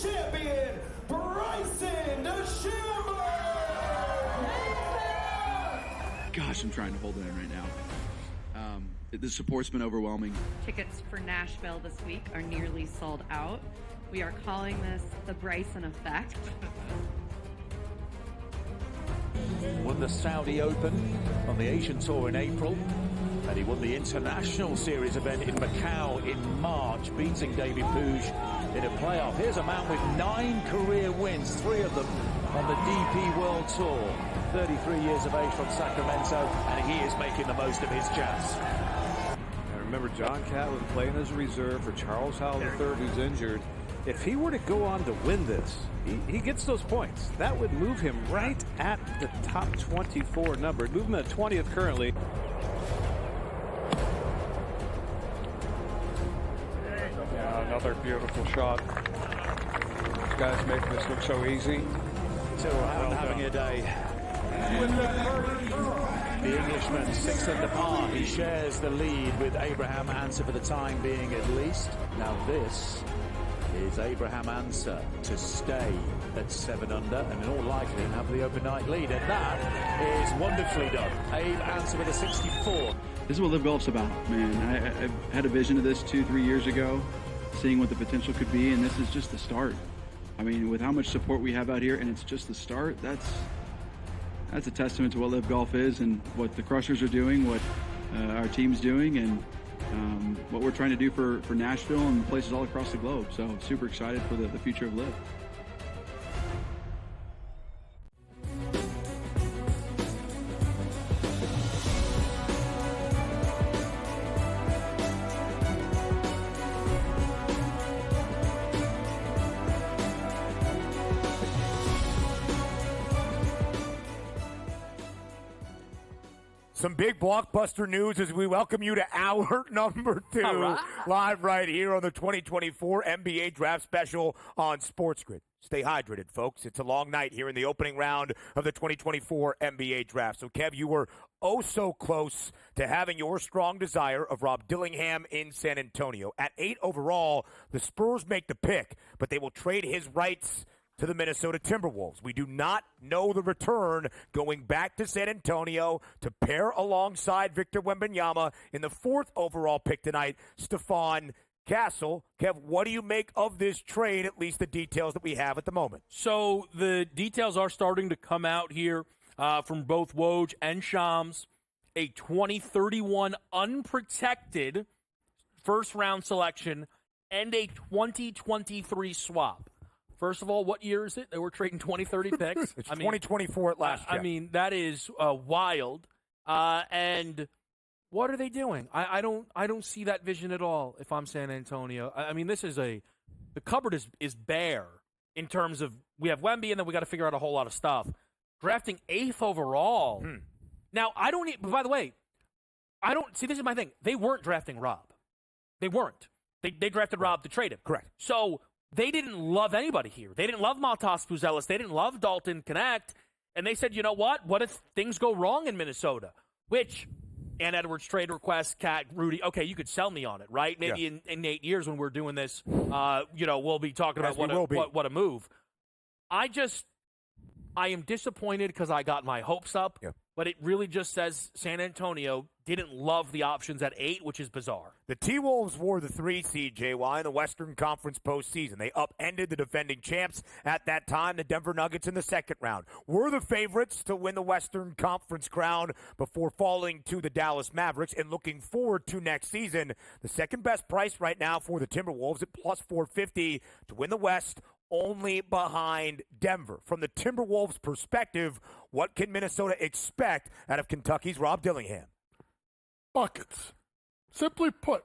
champion, Bryson DeChambeau! Gosh, I'm trying to hold it in right now. The support's been overwhelming. Tickets for Nashville this week are nearly sold out. We are calling this the Bryson effect. Won the Saudi Open on the Asian Tour in April, and he won the International Series event in Macau in March, beating David Puig in a playoff. Here's a man with 9 career wins, 3 of them on the DP World Tour. 33 years of age from Sacramento, and he is making the most of his chance. Remember, John Catlin playing as a reserve for Charles Howell III, who's injured. If he were to go on to win this, he gets those points. That would move him right at the top 24 number. Move him to 20th currently. Yeah, another beautiful shot. These guys make this look so easy. Tyrrell Hatton having a day. The Englishman 6 under par. He shares the lead with Abraham Answer for the time being at least. Now this is Abraham Answer to stay at 7 under and in all likelihood have the overnight lead. And that is wonderfully done. Abe Answer with a 64. This is what Live Golf's about, man. I had a vision of this 2-3 years ago, seeing what the potential could be, and this is just the start. I mean, with how much support we have out here, and it's just the start, that's a testament to what Live Golf is and what the Crushers are doing, what our team's doing, and what we're trying to do for Nashville and places all across the globe. So super excited for the future of Live. Some big blockbuster news as we welcome you to hour number 2, live right here on the 2024 NBA Draft Special on SportsGrid. Stay hydrated, folks. It's a long night here in the opening round of the 2024 NBA Draft. So, Kev, you were oh so close to having your strong desire of Rob Dillingham in San Antonio. At 8 overall, the Spurs make the pick, but they will trade his rights to the Minnesota Timberwolves. We do not know the return going back to San Antonio to pair alongside Victor Wembanyama in the 4th overall pick tonight, Stephon Castle. Kev, what do you make of this trade, at least the details that we have at the moment? So the details are starting to come out here from both Woj and Shams. A 2031 unprotected first-round selection and a 2023 swap. First of all, what year is it? They were trading 2030 picks. It's 2024 at last. I mean, that is wild. And what are they doing? I don't see that vision at all. If I'm San Antonio, I mean, this is the cupboard is bare in terms of we have Wemby and then we got to figure out a whole lot of stuff. Drafting 8th overall. Now by the way, I don't see. This is my thing. They weren't drafting Rob. They weren't. They drafted Rob to trade him. Correct. So they didn't love anybody here. They didn't love Matas Puzelis. They didn't love Dalton Connect. And they said, you know what? What if things go wrong in Minnesota? Which, Ann Edwards trade request, Cat, Rudy, okay, you could sell me on it, right? Maybe in 8 years when we're doing this, we'll be talking about what a move. I am disappointed because I got my hopes up, but it really just says San Antonio didn't love the options at 8, which is bizarre. The T-Wolves wore the 3 seed, JY, in the Western Conference postseason. They upended the defending champs at that time, the Denver Nuggets, in the 2nd round. Were the favorites to win the Western Conference crown before falling to the Dallas Mavericks and looking forward to next season. The second best price right now for the Timberwolves at plus 450 to win the West, only behind Denver. From the Timberwolves' perspective, what can Minnesota expect out of Kentucky's Rob Dillingham? Buckets. Simply put,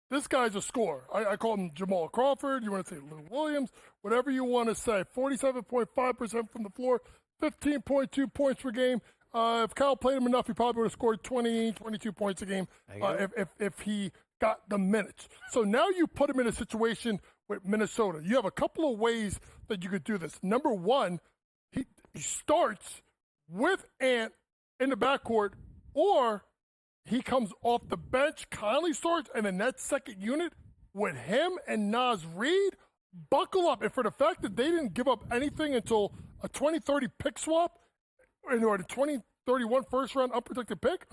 this guy's a scorer. I call him Jamal Crawford. You want to say Lou Williams, whatever you want to say. 47.5% from the floor, 15.2 points per game. If Kyle played him enough, he probably would have scored 20, 22 points a game if he got the minutes. So now you put him in a situation with Minnesota. You have a couple of ways that you could do this. Number one, he starts with Ant in the backcourt, or he comes off the bench, Conley starts, and then that second unit with him and Naz Reid buckle up. And for the fact that they didn't give up anything until a 2030 pick swap or the 2031 first-round unprotected pick,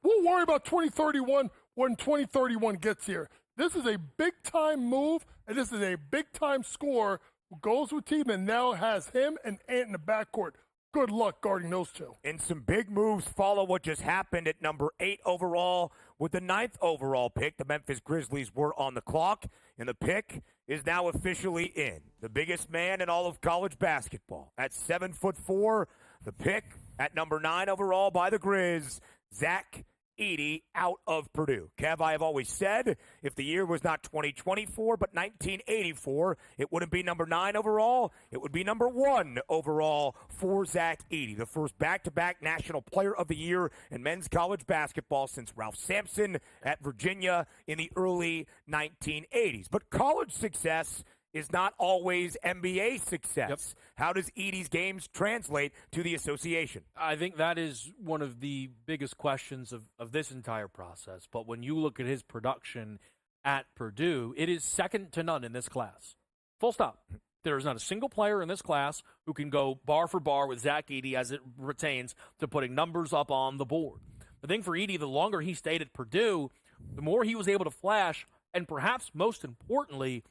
we'll worry about 2031 when 2031 gets here. This is a big-time move, and this is a big-time score who goes with a team and now has him and Ant in the backcourt. Good luck guarding those two. And some big moves follow what just happened at number 8 overall with the 9th overall pick. The Memphis Grizzlies were on the clock, and the pick is now officially in. The biggest man in all of college basketball at 7'4", the pick at number 9 overall by the Grizz, Zach Edey out of Purdue. Kev, I have always said if the year was not 2024 but 1984, it wouldn't be number 9 overall. It would be number 1 overall for Zach Edey, the first back-to-back National Player of the Year in men's college basketball since Ralph Sampson at Virginia in the early 1980s. But college success is not always NBA success. Yep. How does Edey's games translate to the association? I think that is one of the biggest questions of this entire process. But when you look at his production at Purdue, it is second to none in this class. Full stop. There is not a single player in this class who can go bar for bar with Zach Edey as it pertains to putting numbers up on the board. The thing for Edey, the longer he stayed at Purdue, the more he was able to flash, and perhaps most importantly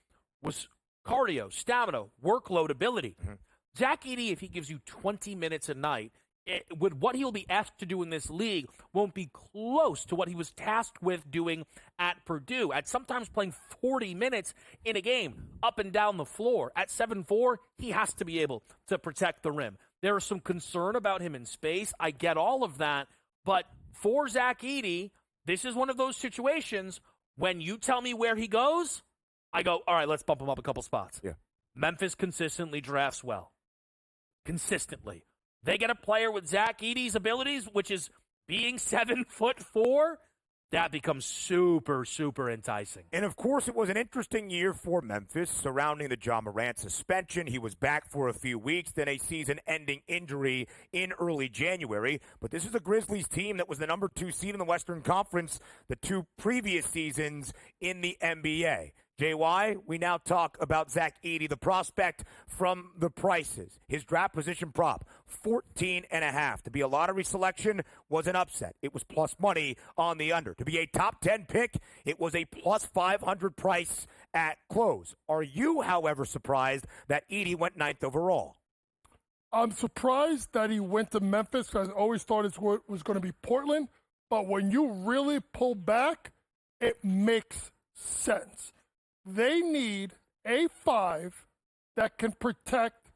was cardio, stamina, workload ability. Zach Edey, if he gives you 20 minutes a night, with what he'll be asked to do in this league, won't be close to what he was tasked with doing at Purdue, at sometimes playing 40 minutes in a game, up and down the floor. At 7'4", he has to be able to protect the rim. There is some concern about him in space. I get all of that, but for Zach Edey, this is one of those situations when you tell me where he goes, I go, all right, let's bump him up a couple spots. Yeah. Memphis consistently drafts well. Consistently. They get a player with Zach Edey's abilities, which is being 7'4", that becomes super, super enticing. And, of course, it was an interesting year for Memphis surrounding the John Morant suspension. He was back for a few weeks, then a season-ending injury in early January. But this is a Grizzlies team that was the number 2 seed in the Western Conference the 2 previous seasons in the NBA. JY, we now talk about Zach Edey, the prospect from the prices. His draft position prop, 14.5. To be a lottery selection was an upset. It was plus money on the under. To be a top 10 pick, it was a plus 500 price at close. Are you, however, surprised that Edey went 9th overall? I'm surprised that he went to Memphis because I always thought it was going to be Portland. But when you really pull back, it makes sense. They need a 5 that can protect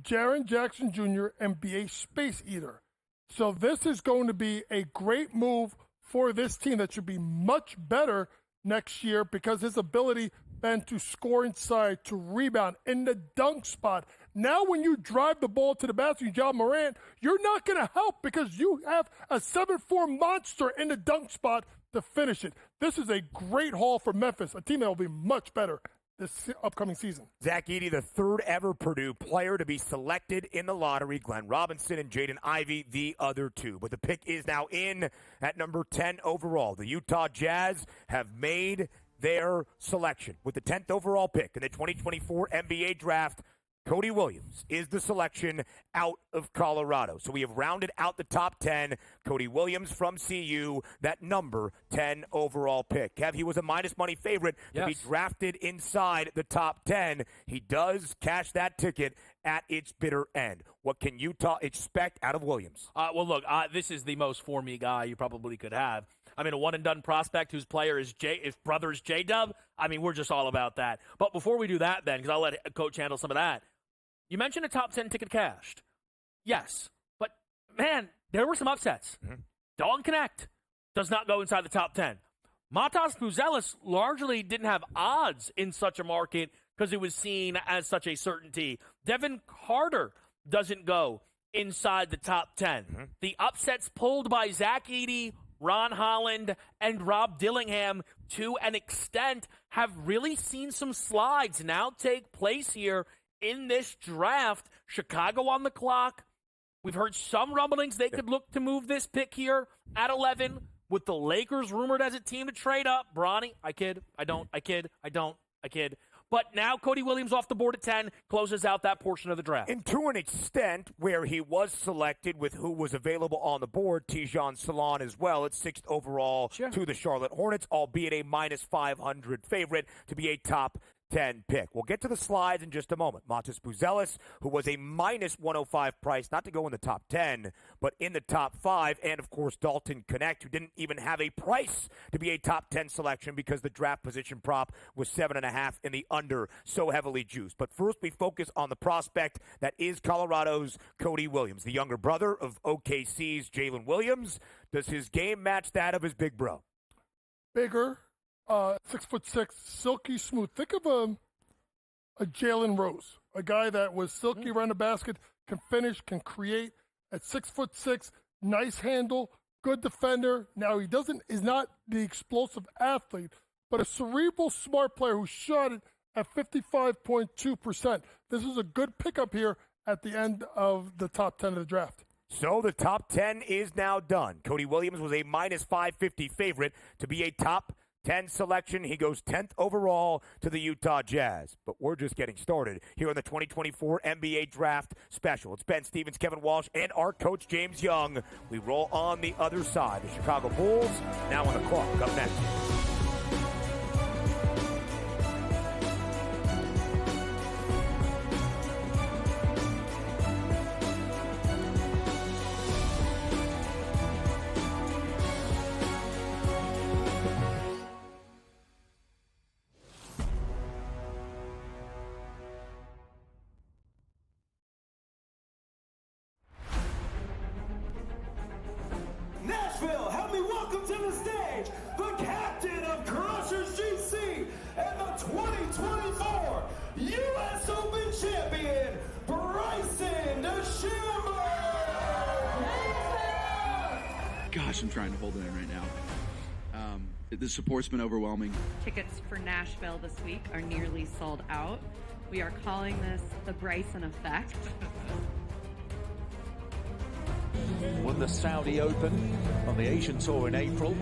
Jaren Jackson Jr. and be a space eater. So this is going to be a great move for this team that should be much better next year because his ability then to score inside, to rebound in the dunk spot. Now when you drive the ball to the basket, John Morant, you're not going to help because you have a 7'4" monster in the dunk spot to finish it. This is a great haul for Memphis, a team that will be much better this upcoming season. Zach Edey, the 3rd ever Purdue player to be selected in the lottery. Glenn Robinson and Jaden Ivey, the other 2. But the pick is now in at number 10 overall. The Utah Jazz have made their selection with the 10th overall pick in the 2024 NBA draft. Cody Williams is the selection out of Colorado. So we have rounded out the top 10. Cody Williams from CU, that number 10 overall pick. Kev, he was a minus money favorite to be drafted inside the top 10. He does cash that ticket at its bitter end. What can Utah expect out of Williams? Well, look, this is the most for me guy you probably could have. I mean, a one-and-done prospect whose player is his brother is J-Dub. I mean, we're just all about that. But before we do that, then, because I'll let Coach handle some of that, you mentioned a top 10 ticket cashed. Yes. But, man, there were some upsets. Dalton Connect does not go inside the top 10. Matas Puzelis largely didn't have odds in such a market because it was seen as such a certainty. Devin Carter doesn't go inside the top 10. The upsets pulled by Zach Edey, Ron Holland, and Rob Dillingham, to an extent, have really seen some slides now take place here in this draft. Chicago on the clock. We've heard some rumblings they could look to move this pick here at 11, with the Lakers rumored as a team to trade up. Bronny, I kid. But now Cody Williams off the board at 10 closes out that portion of the draft. And to an extent, where he was selected with who was available on the board, Tijon Salon as well, at 6th overall to the Charlotte Hornets, albeit a minus 500 favorite to be a top 10 pick. We'll get to the slides in just a moment. Montas Buzelis, who was a minus 105 price, not to go in the top 10, but in the top 5, and of course Dalton Knecht, who didn't even have a price to be a top 10 selection because the draft position prop was 7.5 in the under, so heavily juiced. But first we focus on the prospect that is Colorado's Cody Williams, the younger brother of OKC's Jalen Williams. Does his game match that of his big bro? Bigger. 6'6", silky smooth. Think of a Jalen Rose, a guy that was silky around the basket, can finish, can create. At 6'6", nice handle, good defender. Now is not the explosive athlete, but a cerebral, smart player who shot it at 55.2%. This is a good pickup here at the end of the top 10 of the draft. So the top 10 is now done. Cody Williams was a minus 550 favorite to be a top 10 selection. He goes 10th overall to the Utah Jazz. But we're just getting started here on the 2024 NBA Draft Special. It's Ben Stevens, Kevin Walsh, and our coach James Young. We roll on the other side. The Chicago Bulls now on the clock. Up next. Nashville, help me welcome to the stage the captain of Crushers GC and the 2024 U.S. Open champion, Bryson DeChambeau. Gosh, I'm trying to hold it in right now. The support's been overwhelming. Tickets for Nashville this week are nearly sold out. We are calling this the Bryson effect. Won the Saudi Open on the Asian Tour in April,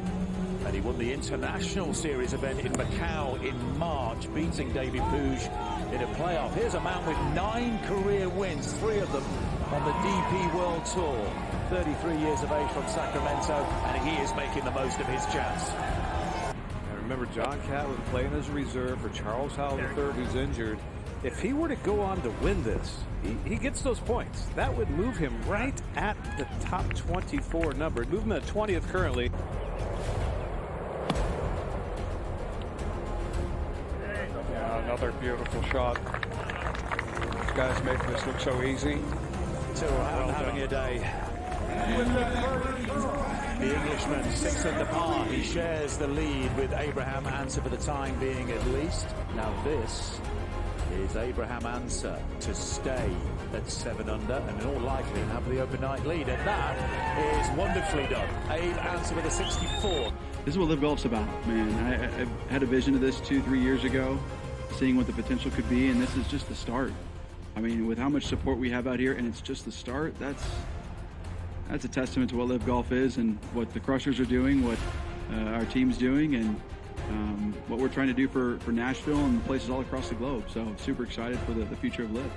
and he won the International Series event in Macau in March, beating David Puig in a playoff. Here's a man with 9 career wins, 3 of them on the DP World Tour. 33 years of age from Sacramento, and he is making the most of his chance. I remember John Catlin playing as a reserve for Charles Howell III, who's injured. If he were to go on to win this, he gets those points. That would move him right at the top 24 number. Move him at 20th currently. Yeah, another beautiful shot. This guy's making this look so easy. So having a day. The Englishman 6 under par. He shares the lead with Abraham Ancer for the time being at least. Now this is Abraham Ancer to stay at 7 under and in all likelihood have the open night lead. And that is wonderfully done. Abe Ancer with a 64. This is what Live Golf's about, man. I had a vision of this 2-3 years ago, seeing what the potential could be, and this is just the start. I mean, with how much support we have out here, and it's just the start, that's a testament to what Live Golf is and what the Crushers are doing, what our team's doing, and what we're trying to do for Nashville and places all across the globe. So super excited for the future of Live.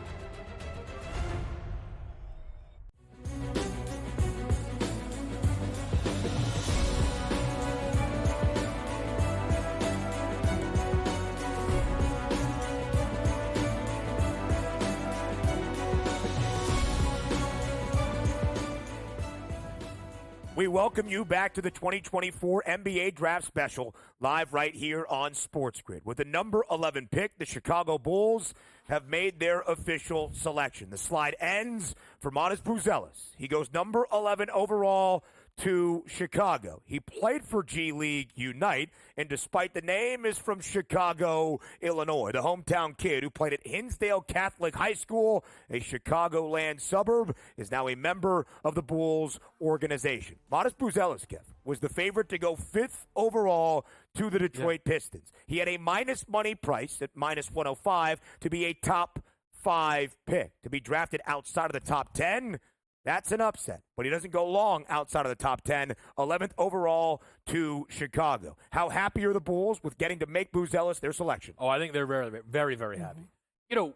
We welcome you back to the 2024 NBA Draft Special, live right here on SportsGrid. With the number 11 pick, the Chicago Bulls have made their official selection. The slide ends for Montas Buzelis. He goes number 11 overall to Chicago. He played for G League Unite, and despite the name is from Chicago, Illinois, the hometown kid who played at Hinsdale Catholic High School, a Chicagoland suburb, is now a member of the Bulls organization. Montas Buzelis, Kev, was the favorite to go 5th overall to the Detroit Pistons. He had a minus money price at minus 105 to be a top 5 pick. To be drafted outside of the top 10, That's an upset, but he doesn't go long outside of the top 10. 11th overall to Chicago. How happy are the Bulls with getting to make Buzelis their selection? Oh, I think they're very, very, very happy. You know,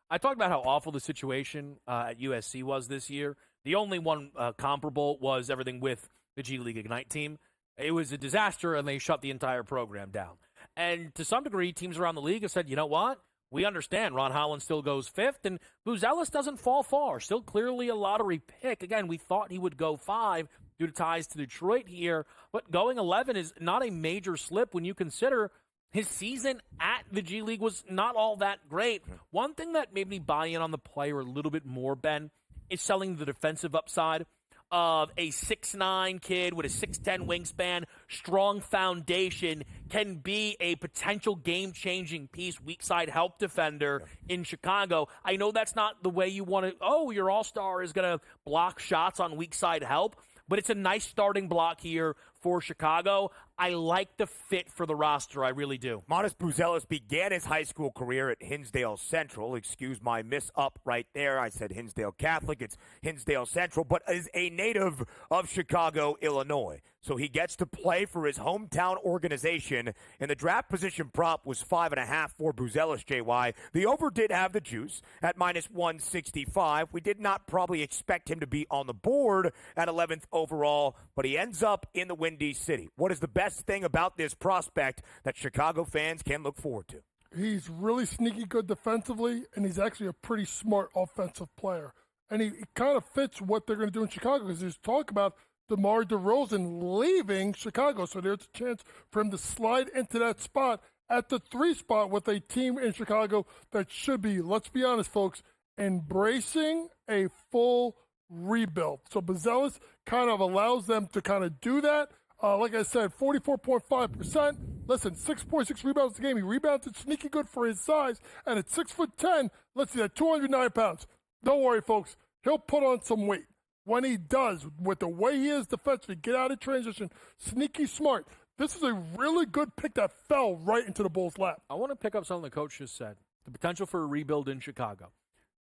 I talked about how awful the situation at USC was this year. The only one comparable was everything with the G League Ignite team. It was a disaster, and they shut the entire program down. And to some degree, teams around the league have said, you know what? We understand Ron Holland still goes 5th, and Buzelis doesn't fall far. Still clearly a lottery pick. Again, we thought he would go 5 due to ties to Detroit here, but going 11 is not a major slip when you consider his season at the G League was not all that great. One thing that made me buy in on the player a little bit more, Ben, is selling the defensive upside of a 6'9 kid with a 6'10 wingspan, strong foundation, can be a potential game-changing piece, weak side help defender in Chicago. I know that's not the way you want to, your all-star is going to block shots on weak side help, but it's a nice starting block here for Chicago. I like the fit for the roster. I really do. Matas Buzelis began his high school career at Hinsdale Central. Excuse my miss-up right there. I said Hinsdale Catholic. It's Hinsdale Central, but is a native of Chicago, Illinois. So he gets to play for his hometown organization, and the draft position prop was 5.5 for Buzelis, JY. The over did have the juice at -165. We did not probably expect him to be on the board at 11th overall, but he ends up in the Windy City. What is the best thing about this prospect that Chicago fans can look forward to? He's really sneaky good defensively, and he's actually a pretty smart offensive player. And he kind of fits what they're going to do in Chicago, because there's talk about DeMar DeRozan leaving Chicago. So there's a chance for him to slide into that spot at the 3 spot with a team in Chicago that should be, let's be honest, folks, embracing a full rebuild. So Buzelis kind of allows them to kind of do that. Like I said, 44.5%. Listen, 6.6 rebounds a game. He rebounded sneaky good for his size. And at 6'10", let's see, at 209 pounds. Don't worry, folks. He'll put on some weight. When he does, with the way he is defensively, get out of transition, sneaky smart. This is a really good pick that fell right into the Bulls' lap. I want to pick up something the coach just said. The potential for a rebuild in Chicago.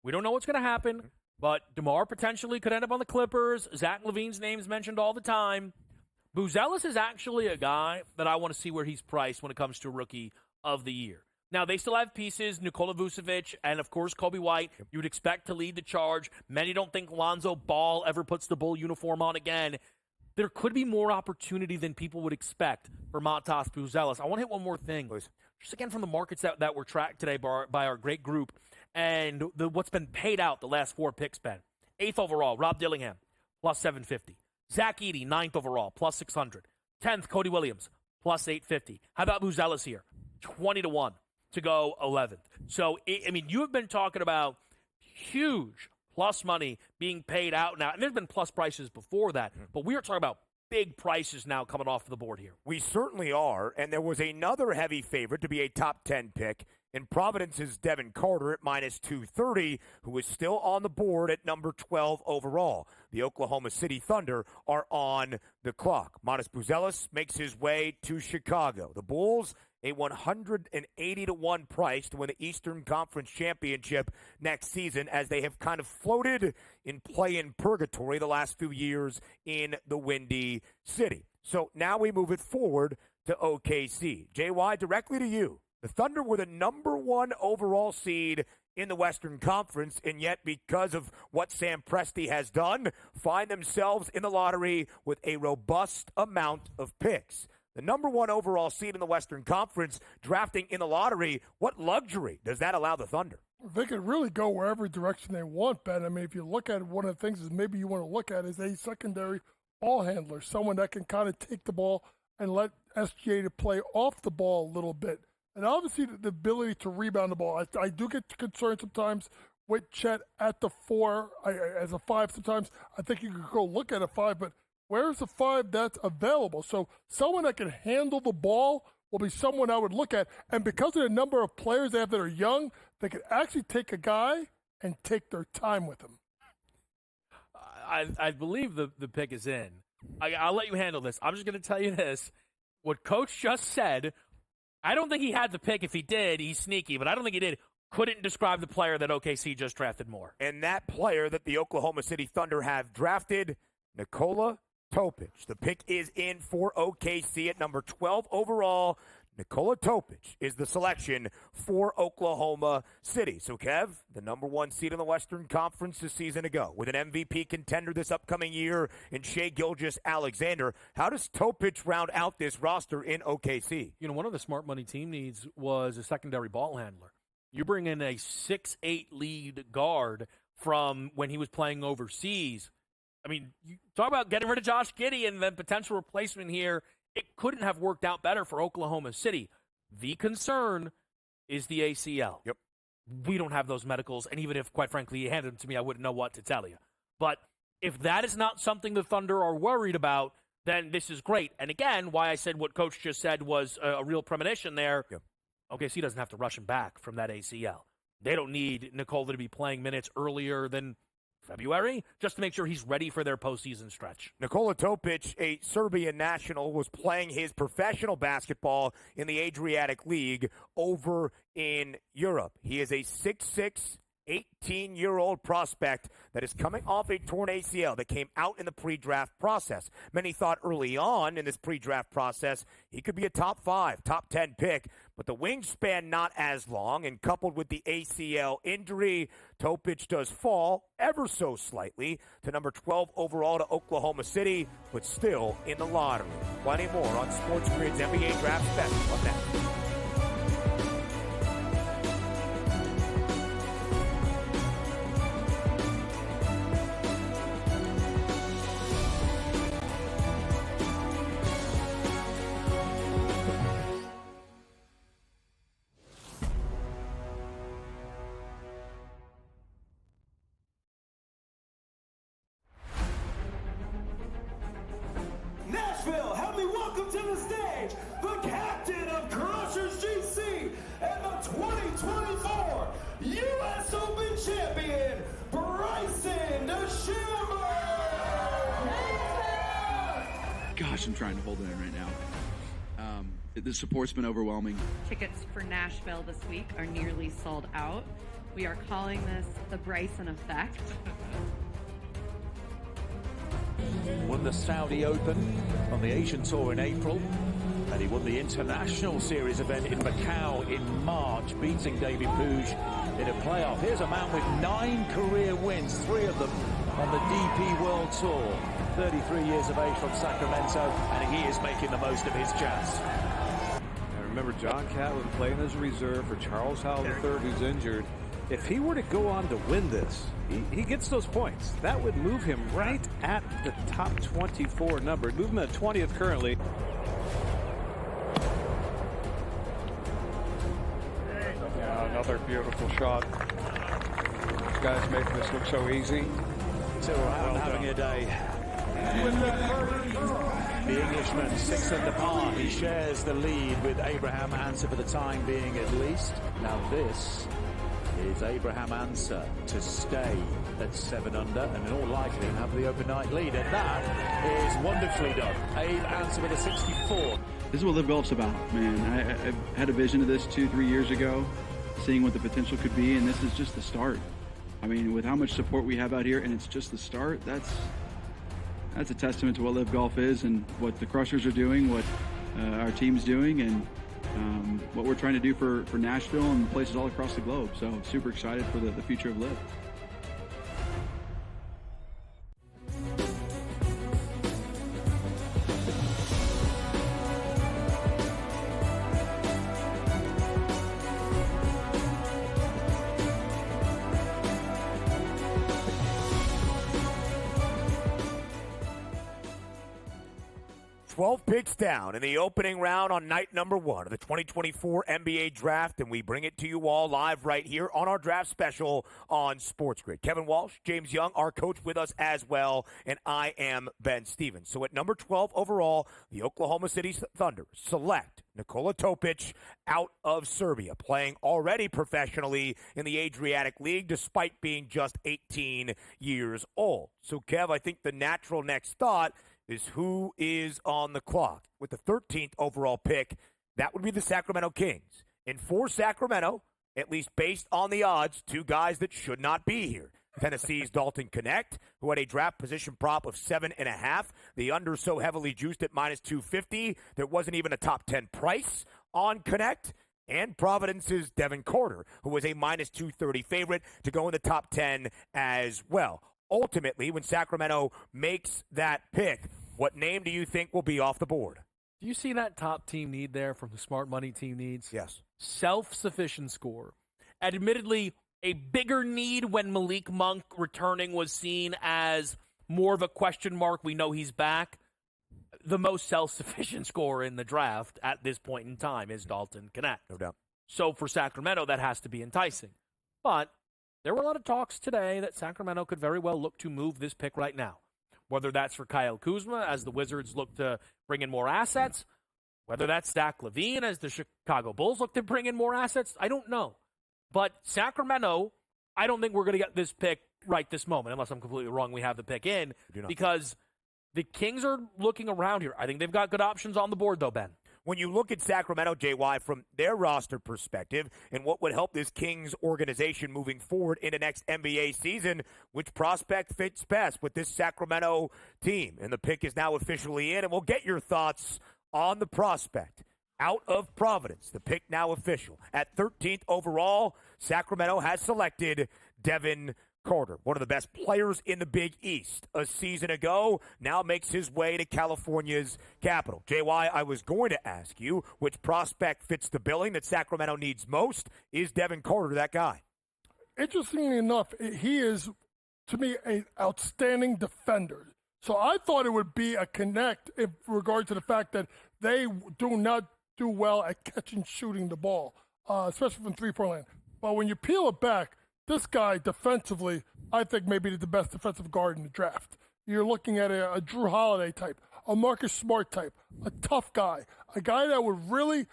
We don't know what's going to happen, but DeMar potentially could end up on the Clippers. Zach LaVine's name is mentioned all the time. Buzelis is actually a guy that I want to see where he's priced when it comes to Rookie of the Year. Now, they still have pieces, Nikola Vucevic and, of course, Kobe White. You would expect to lead the charge. Many don't think Lonzo Ball ever puts the Bull uniform on again. There could be more opportunity than people would expect for Matas Buzelis. I want to hit one more thing. Please. Just again from the markets that were tracked today by our great group and what's been paid out the last 4 picks, Ben. 8th overall, Rob Dillingham, plus 750. Zach Edey, 9th overall, plus 600. 10th, Cody Williams, plus 850. How about Buzelis here? 20-1 to go 11th. So, you have been talking about huge plus money being paid out now. And there's been plus prices before that, but we are talking about big prices now coming off the board here. We certainly are, and there was another heavy favorite to be a top 10 pick in Providence's Devin Carter at -230, who is still on the board at number 12 overall. The Oklahoma City Thunder are on the clock. Matas Buzelis makes his way to Chicago. The Bulls, a 180-1 price to win the Eastern Conference Championship next season, as they have kind of floated in play-in purgatory the last few years in the Windy City. So now we move it forward to OKC. JY, directly to you. The Thunder were the number 1 overall seed in the Western Conference, and yet because of what Sam Presti has done, find themselves in the lottery with a robust amount of picks. The number 1 overall seed in the Western Conference, drafting in the lottery, what luxury does that allow the Thunder? They could really go wherever direction they want, Ben. If you look at it, one of the things is maybe you want to look at is a secondary ball handler, someone that can kind of take the ball and let SGA to play off the ball a little bit. And obviously the ability to rebound the ball. I do get concerned sometimes with Chet at the 4, as a 5 sometimes. I think you could go look at a 5, but where's the 5 that's available? So someone that can handle the ball will be someone I would look at. And because of the number of players they have that are young, they could actually take a guy and take their time with him. I believe the pick is in. I'll let you handle this. I'm just going to tell you this. What Coach just said, I don't think he had the pick. If he did, he's sneaky, but I don't think he did. couldn't describe the player that OKC just drafted more. And that player that the Oklahoma City Thunder have drafted, Nikola Topic. The pick is in for OKC at number 12 overall. Nikola Topic is the selection for Oklahoma City. So, Kev, the number one seed in the Western Conference a season ago, with an MVP contender this upcoming year in Shai Gilgeous-Alexander. How does Topic round out this roster in OKC? You know, one of the smart money team needs was a secondary ball handler. You bring in a 6'8" lead guard from when he was playing overseas. I mean, you talk about getting rid of Josh Giddey and then potential replacement here. It couldn't have worked out better for Oklahoma City. The concern is the ACL. Yep. We don't have those medicals, and even if, quite frankly, you handed them to me, I wouldn't know what to tell you. But if that is not something the Thunder are worried about, then this is great. And again, why I said what Coach just said was a real premonition there. Yep. OKC doesn't have to rush him back from that ACL. They don't need Nikola to be playing minutes earlier than February, just to make sure he's ready for their postseason stretch. Nikola Topic, a Serbian national, was playing his professional basketball in the Adriatic League over in Europe. He is a 6'6", 18-year-old prospect that is coming off a torn ACL that came out in the pre-draft process. Many thought early on in this pre-draft process he could be a top 5, top 10 pick, but the wingspan not as long, and coupled with the ACL injury, Topic does fall ever so slightly to number 12 overall to Oklahoma City, but still in the lottery. Plenty more on SportsGrid's NBA Draft Special on next. Nashville, help me welcome to the stage the captain of Crushers GC and the 2024 U.S. Open champion, Bryson DeChambeau! Gosh, I'm trying to hold it in right now. The support's been overwhelming. Tickets for Nashville this week are nearly sold out. We are calling this the Bryson effect. Won the Saudi Open on the Asian Tour in April, and he won the International Series event in Macau in March, beating David Puig in a playoff. Here's a man with 9 career wins, 3 of them on the DP World Tour. 33 years of age from Sacramento, and he is making the most of his chance. I remember John Catlin playing as a reserve for Charles Howell III, who's injured. If he were to go on to win this, he gets those points. That would move him right at the top 24 number. It'd move him at 20th currently. Yeah, another beautiful shot. This guy's making this look so easy. Well having a day. The Englishman 6 under par. He shares the lead with Abraham Answer for the time being at least. Now this is Abraham Answer to stay at 7 under and in all likelihood have the open night lead. And that is wonderfully done. Abe Answer with a 64. This is what Live Golf's about, man. I had a vision of this 2-3 years ago, seeing what the potential could be, and this is just the start. I mean, with how much support we have out here, and it's just the start, that's a testament to what Live Golf is and what the Crushers are doing, what our team's doing, and what we're trying to do for Nashville and places all across the globe. So super excited for the future of Live. Picks down in the opening round on night number 1 of the 2024 NBA Draft, and we bring it to you all live right here on our draft special on SportsGrid. Kevin Walsh, James Young, our coach with us as well, and I am Ben Stevens. So at number 12 overall, the Oklahoma City Thunder select Nikola Topic out of Serbia, playing already professionally in the Adriatic League despite being just 18 years old. So, Kev, I think the natural next thought is who is on the clock. With the 13th overall pick, that would be the Sacramento Kings. And for Sacramento, at least based on the odds, two guys that should not be here. Tennessee's Dalton Knecht, who had a draft position prop of 7.5. The under so heavily juiced at minus 250, there wasn't even a top 10 price on Knecht. And Providence's Devin Carter, who was a minus 230 favorite to go in the top 10 as well. Ultimately, when Sacramento makes that pick, what name do you think will be off the board? Do you see that top team need there from the smart money team needs? Yes. Self-sufficient score. Admittedly, a bigger need when Malik Monk returning was seen as more of a question mark. We know he's back. The most self-sufficient scorer in the draft at this point in time is Dalton Knecht. No doubt. So for Sacramento, that has to be enticing. But there were a lot of talks today that Sacramento could very well look to move this pick right now. Whether that's for Kyle Kuzma as the Wizards look to bring in more assets, whether that's Zach LaVine as the Chicago Bulls look to bring in more assets, I don't know. But Sacramento, I don't think we're going to get this pick right this moment, unless I'm completely wrong. We have the pick in because the Kings are looking around here. I think they've got good options on the board, though, Ben. When you look at Sacramento, JY, from their roster perspective and what would help this Kings organization moving forward into next NBA season, which prospect fits best with this Sacramento team? And the pick is now officially in, and we'll get your thoughts on the prospect. Out of Providence, the pick now official. At 13th overall, Sacramento has selected Devin Carter, one of the best players in the Big East. A season ago, now makes his way to California's capital. JY, I was going to ask you which prospect fits the billing that Sacramento needs most. Is Devin Carter that guy? Interestingly enough, he is, to me, an outstanding defender. So I thought it would be a connect in regard to the fact that they do not do well at catching, shooting the ball, especially from three-point land. But when you peel it back, this guy defensively, I think maybe the best defensive guard in the draft. You're looking at a Drew Holiday type, a Marcus Smart type, a tough guy, a guy that would really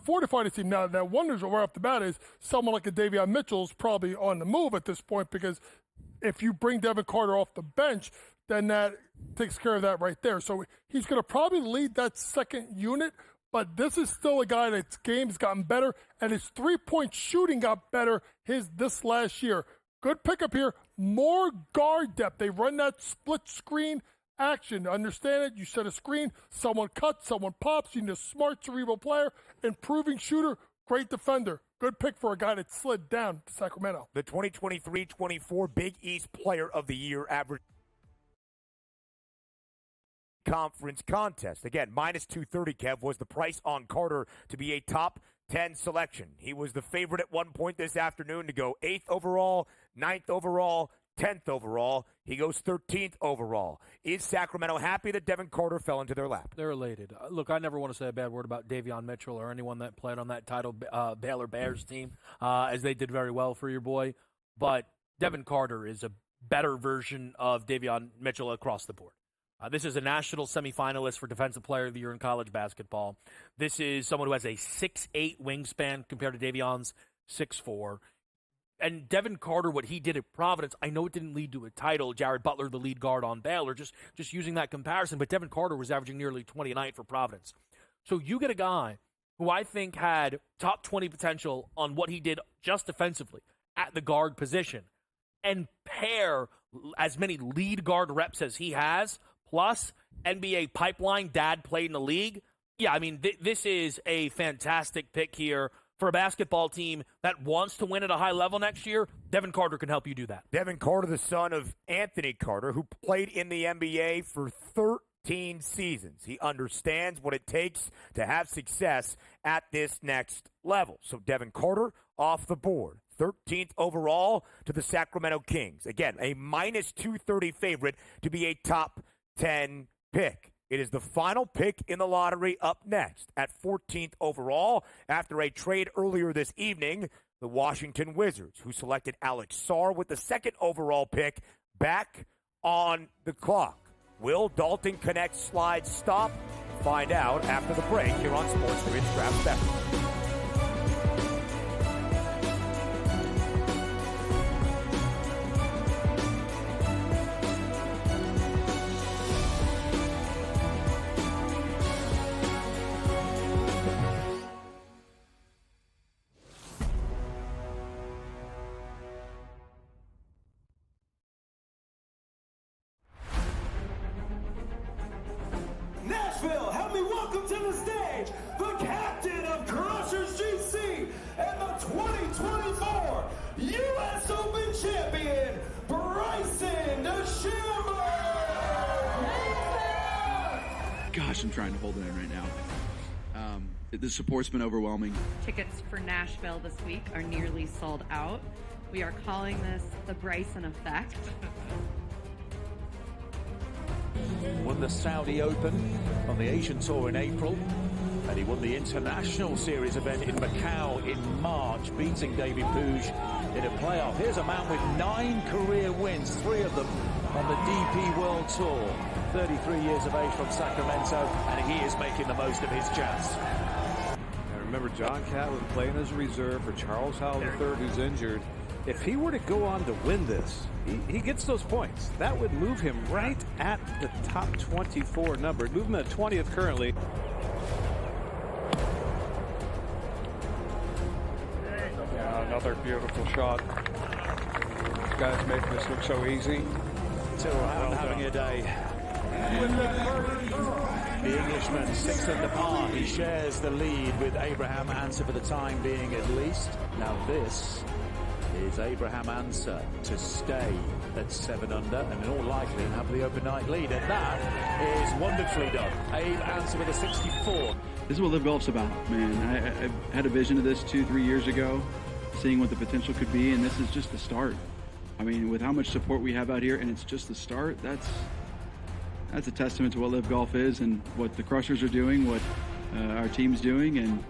fortify the team. Now, that wonders right off the bat is someone like a Davion Mitchell is probably on the move at this point, because if you bring Devin Carter off the bench, then that takes care of that right there. So he's going to probably lead that second unit, but this is still a guy that's game's gotten better, and his three-point shooting got better this last year. Good pickup here. More guard depth. They run that split screen action. Understand it? You set a screen, someone cuts, someone pops. You need a smart, cerebral player, improving shooter, great defender. Good pick for a guy that slid down to Sacramento. The 2023-24 Big East Player of the Year average conference contest. Again, minus 230, Kev, was the price on Carter to be a top 10 selection. He was the favorite at one point this afternoon to go 8th overall, 9th overall, 10th overall. He goes 13th overall. Is Sacramento happy that Devin Carter fell into their lap? They're elated. Look, I never want to say a bad word about Davion Mitchell or anyone that played on that title Baylor Bears team, as they did very well for your boy. But Devin Carter is a better version of Davion Mitchell across the board. This is a national semifinalist for Defensive Player of the Year in college basketball. This is someone who has a 6'8 wingspan compared to Davion's 6'4. And Devin Carter, what he did at Providence, I know it didn't lead to a title. Jared Butler, the lead guard on Baylor, just using that comparison. But Devin Carter was averaging nearly 20 a night for Providence. So you get a guy who I think had top 20 potential on what he did just defensively at the guard position, and pair as many lead guard reps as he has, plus NBA pipeline, dad played in the league. Yeah, I mean, this is a fantastic pick here for a basketball team that wants to win at a high level next year. Devin Carter can help you do that. Devin Carter, the son of Anthony Carter, who played in the NBA for 13 seasons. He understands what it takes to have success at this next level. So Devin Carter off the board. 13th overall to the Sacramento Kings. Again, a minus 230 favorite to be a top 10 pick. It is the final pick in the lottery. Up next at 14th overall, after a trade earlier this evening, the Washington Wizards, who selected Alex Sarr with the second overall pick, back on the clock. Will Dalton Knecht's slide stop? Find out after the break here on SportsGrid Draft Special. Washington trying to hold it in right now. The support's been overwhelming. Tickets for Nashville this week are nearly sold out. We are calling this the Bryson effect. Won the Saudi Open on the Asian Tour in April, and he won the International Series event in Macau in March, beating David Puig in a playoff. Here's a man with 9 career wins, 3 of them on the DP World Tour. 33 years of age from Sacramento, and he is making the most of his chance. I remember John Catlin playing as a reserve for Charles Howell III, who's injured. If he were to go on to win this, he gets those points. That would move him right at the top 24 number. Move him at 20th currently. Yeah, another beautiful shot. These guys make this look so easy. Having a day. The Englishman, 6 under par. He shares the lead with Abraham Answer for the time being, at least. Now this is Abraham Answer to stay at 7 under and in all likelihood have the overnight lead. And that is wonderfully done. Abe Answer with a 64. This is what Live Golf's about, man. I had a vision of this 2-3 years ago, seeing what the potential could be, and this is just the start. I mean, with how much support we have out here, and it's just the start, that's a testament to what Live Golf is and what the Crushers are doing, what our team's doing, and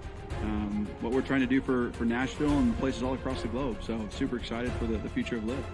what we're trying to do for Nashville and places all across the globe. So super excited for the future of Live.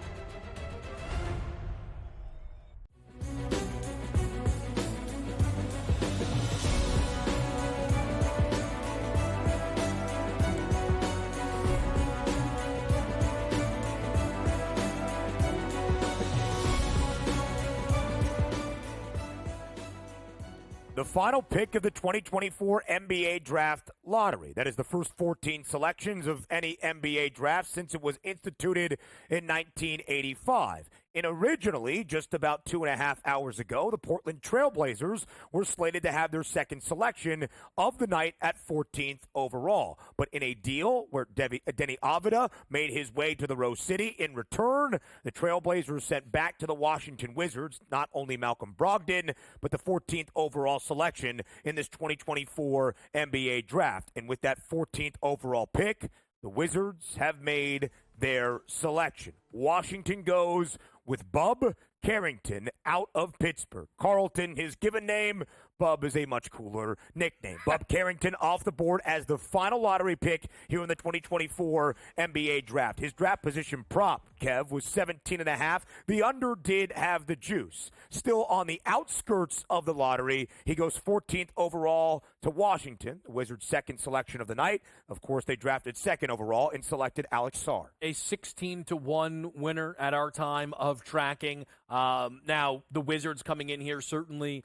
The final pick of the 2024 NBA Draft Lottery. That is the first 14 selections of any NBA draft since it was instituted in 1985. And originally, just about 2.5 hours ago, the Portland Trail Blazers were slated to have their second selection of the night at 14th overall. But in a deal where Denny Avila made his way to the Rose City in return, the Trail Blazers sent back to the Washington Wizards not only Malcolm Brogdon, but the 14th overall selection in this 2024 NBA Draft. And with that 14th overall pick, the Wizards have made their selection. Washington goes with Bub Carrington out of Pittsburgh. Carlton, his given name. Bub is a much cooler nickname. Bub Carrington off the board as the final lottery pick here in the 2024 NBA Draft. His draft position prop, Kev, was 17.5. The under did have the juice. Still on the outskirts of the lottery, he goes 14th overall to Washington, the Wizards' second selection of the night. Of course, they drafted second overall and selected Alex Sarr. A 16-1 winner at our time of tracking. Now, the Wizards coming in here, certainly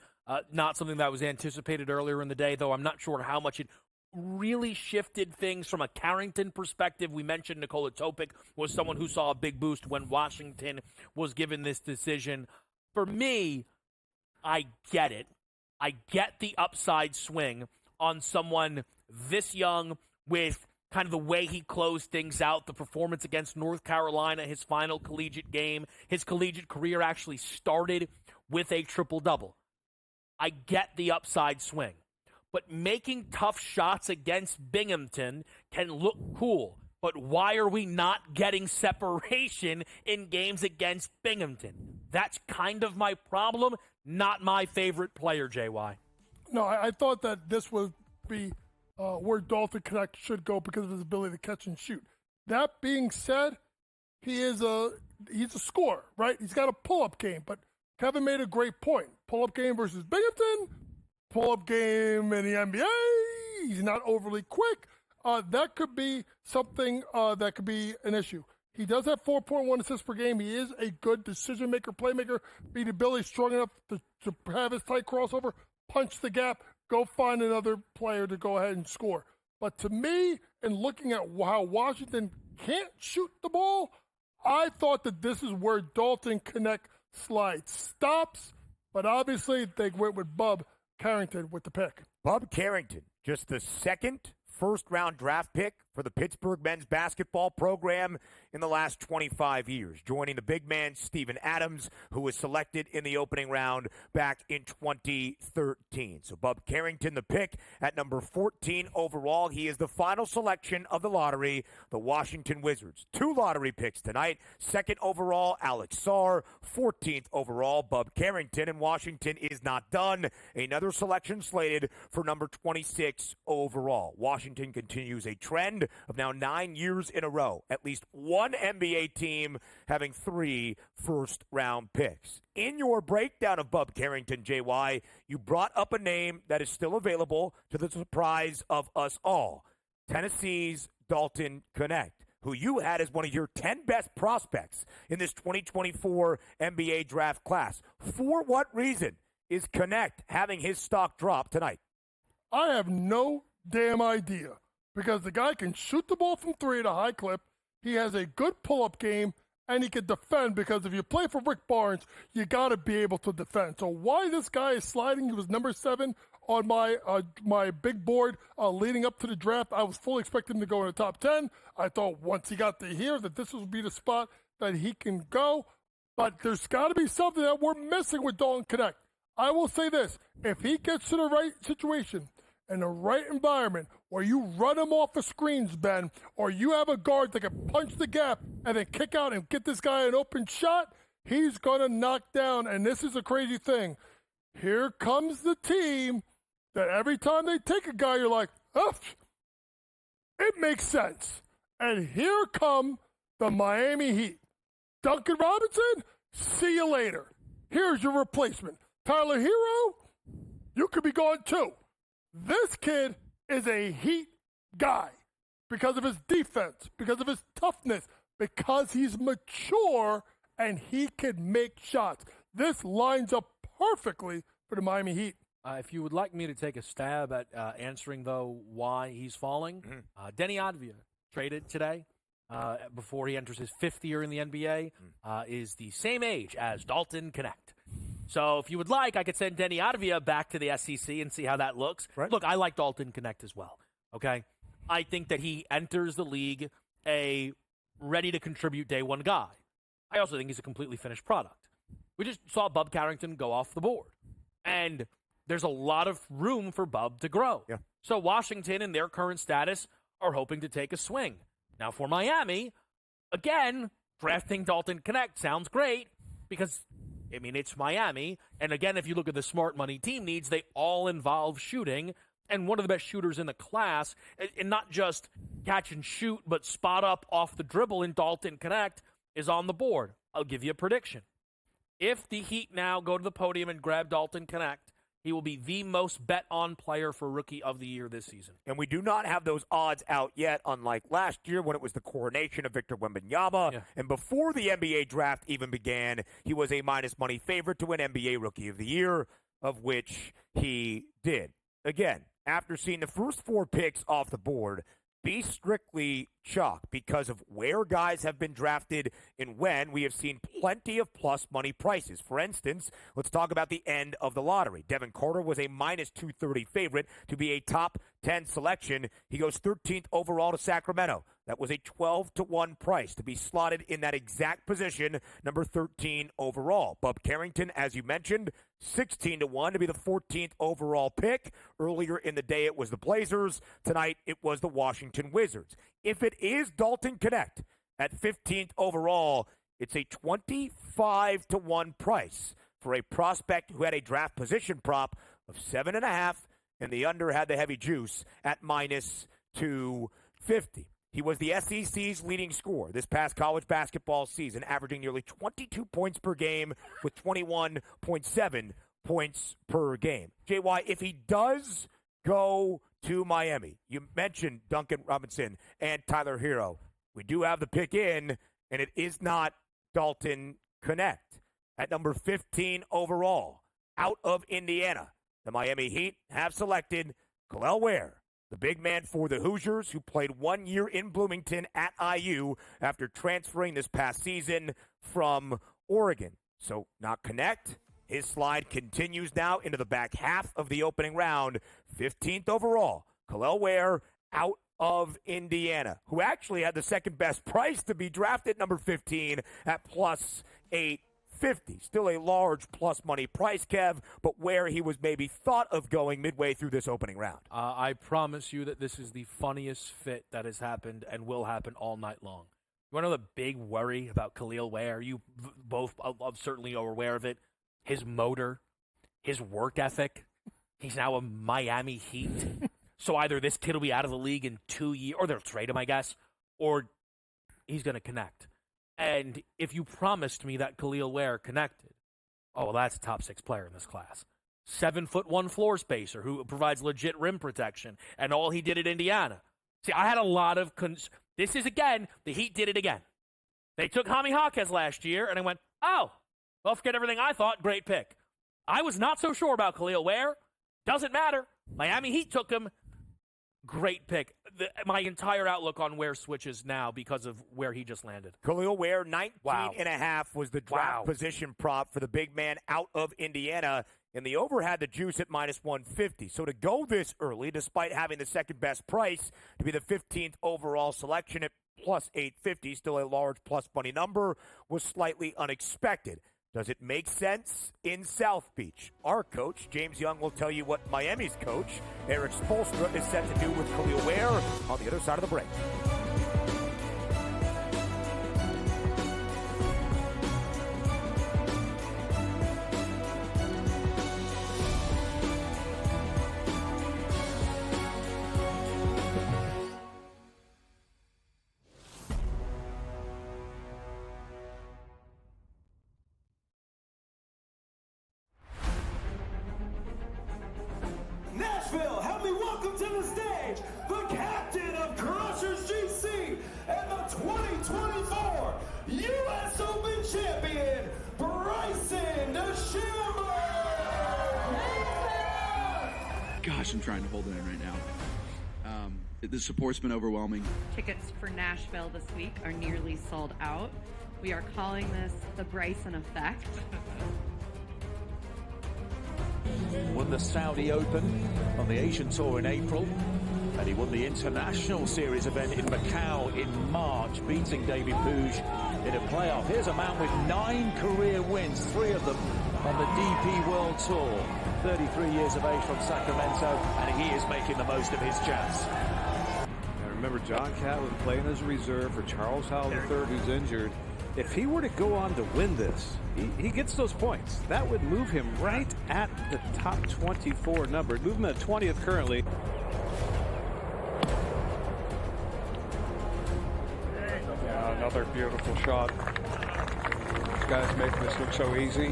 not something that was anticipated earlier in the day, though I'm not sure how much it really shifted things from a Carrington perspective. We mentioned Nikola Topic was someone who saw a big boost when Washington was given this decision. For me, I get it. I get the upside swing on someone this young with kind of the way he closed things out, the performance against North Carolina, his final collegiate game. His collegiate career actually started with a triple-double. I get the upside swing. But making tough shots against Binghamton can look cool. But why are we not getting separation in games against Binghamton? That's kind of my problem, not my favorite player, JY. No, I thought that this would be where Dalton Connect should go because of his ability to catch and shoot. That being said, he's a scorer, right? He's got a pull-up game, but Kevin made a great point. Pull-up game versus Binghamton, pull-up game in the NBA. He's not overly quick. That could be something that could be an issue. He does have 4.1 assists per game. He is a good decision-maker, playmaker. Beatability strong enough to have his tight crossover, punch the gap, go find another player to go ahead and score. But to me, in looking at how Washington can't shoot the ball, I thought that this is where Dalton Connect slide stops, but obviously they went with Bub Carrington with the pick. Bub Carrington, just the second first-round draft pick for the Pittsburgh men's basketball program in the last 25 years, joining the big man Steven Adams, who was selected in the opening round back in 2013. So Bub Carrington, the pick at number 14 overall. He is the final selection of the lottery, the Washington Wizards. 2 lottery picks tonight. 2nd overall, Alex Sarr. 14th overall, Bub Carrington. And Washington is not done. Another selection slated for number 26 overall. Washington continues a trend of now 9 years in a row, at least one NBA team having 3 first-round picks. In your breakdown of Bub Carrington, JY, you brought up a name that is still available to the surprise of us all, Tennessee's Dalton Knecht, who you had as one of your 10 best prospects in this 2024 NBA draft class. For what reason is Knecht having his stock drop tonight? I have no damn idea, because the guy can shoot the ball from 3 at a high clip. He has a good pull-up game, and he can defend, because if you play for Rick Barnes, you got to be able to defend. So why this guy is sliding, he was number 7 on my big board leading up to the draft. I was fully expecting him to go in the top 10. I thought once he got to here that this would be the spot that he can go. But there's got to be something that we're missing with Dalton Knecht. I will say this. If he gets to the right situation, in the right environment, where you run him off the screens, Ben, or you have a guard that can punch the gap and then kick out and get this guy an open shot, he's going to knock down. And this is a crazy thing. Here comes the team that every time they take a guy, you're like, oh, it makes sense. And here come the Miami Heat. Duncan Robinson, see you later. Here's your replacement. Tyler Hero, you could be gone too. This kid is a Heat guy because of his defense, because of his toughness, because he's mature and he can make shots. This lines up perfectly for the Miami Heat. If you would like me to take a stab at answering, though, why he's falling, Denny Advia, traded today before he enters his 5th year in the NBA, is the same age as Dalton Knecht. So if you would like, I could send Denny Advia back to the SEC and see how that looks. Right. Look, I like Dalton Knecht as well, okay? I think that he enters the league a ready-to-contribute day one guy. I also think he's a completely finished product. We just saw Bub Carrington go off the board. And there's a lot of room for Bub to grow. Yeah. So Washington, in their current status, are hoping to take a swing. Now for Miami, again, drafting Dalton Knecht sounds great because I mean, it's Miami. And again, if you look at the smart money team needs, they all involve shooting. And one of the best shooters in the class, and not just catch and shoot, but spot up off the dribble in Dalton Knecht, is on the board. I'll give you a prediction. If the Heat now go to the podium and grab Dalton Knecht, he will be the most bet-on player for Rookie of the Year this season. And we do not have those odds out yet, unlike last year when it was the coronation of Victor Wembanyama. Yeah. And before the NBA draft even began, he was a minus money favorite to win NBA Rookie of the Year, of which he did. Again, after seeing the first 4 picks off the board, be strictly chalk because of where guys have been drafted and when we have seen plenty of plus money prices. For instance, let's talk about the end of the lottery. Devin Carter was a minus 230 favorite to be a top 10 selection. He goes 13th overall to Sacramento. That was a 12-1 price to be slotted in that exact position, number 13 overall. Bub Carrington, as you mentioned, 16-1 to be the 14th overall pick. Earlier in the day, it was the Blazers. Tonight, it was the Washington Wizards. If it is Dalton Knecht at 15th overall, it's a 25-1 price for a prospect who had a draft position prop of 7.5, and the under had the heavy juice at minus 250. He was the SEC's leading scorer this past college basketball season, averaging nearly 22 points per game with 21.7 points per game. JY, if he does go to Miami, you mentioned Duncan Robinson and Tyler Hero. We do have the pick in, and it is not Dalton Knecht. At number 15 overall, out of Indiana, the Miami Heat have selected Khalil Ware, the big man for the Hoosiers, who played 1 year in Bloomington at IU after transferring this past season from Oregon. So not Knecht. His slide continues now into the back half of the opening round. 15th overall, Khalil Ware out of Indiana, who actually had the second best price to be drafted number 15 at plus 850. Still a large plus money price, Kev, but where he was maybe thought of going midway through this opening round. I promise you that this is the funniest fit that has happened and will happen all night long. You want to know the big worry about Khalil Ware? You both certainly are aware of it. His motor, his work ethic. He's now a Miami Heat. So either this kid will be out of the league in 2 years, or they'll trade him, I guess, or he's going to connect. And if you promised me that Khalil Ware connected, oh, well, that's a top 6 player in this class. 7'1" floor spacer who provides legit rim protection, and all he did at Indiana. See, I had a lot of this is, again, the Heat did it again. They took Jaime Jaquez last year, and I went, oh, well, forget everything I thought. Great pick. I was not so sure about Khalil Ware. Doesn't matter. Miami Heat took him. Great pick. My entire outlook on Ware switches now because of where he just landed. Khalil Ware, 19.5 was the draft position prop for the big man out of Indiana, and the over had the juice at minus 150. So to go this early, despite having the second best price to be the 15th overall selection at plus 850, still a large plus money number, was slightly unexpected. Does it make sense in South Beach? Our coach, James Young, will tell you what Miami's coach, Eric Spoelstra, is set to do with Khalil Ware on the other side of the break. Nashville, help me welcome to the stage the captain of Crushers GC and the 2024 U.S. Open champion, Bryson DeChambeau. Gosh, I'm trying to hold it in right now. The support's been overwhelming. Tickets for Nashville this week are nearly sold out. We are calling this the Bryson effect. Won the Saudi Open on the Asian Tour in April, and he won the International Series event in Macau in March, beating David Puig in a playoff. Here's a man with 9 career wins, 3 of them on the DP World Tour. 33 years of age from Sacramento, and he is making the most of his chance. I remember John Catlin playing as a reserve for Charles Howell III, who's injured. If he were to go on to win this, he gets those points. That would move him right at the top 24 number. Move him at 20th currently. Yeah, another beautiful shot. These guys make this look so easy.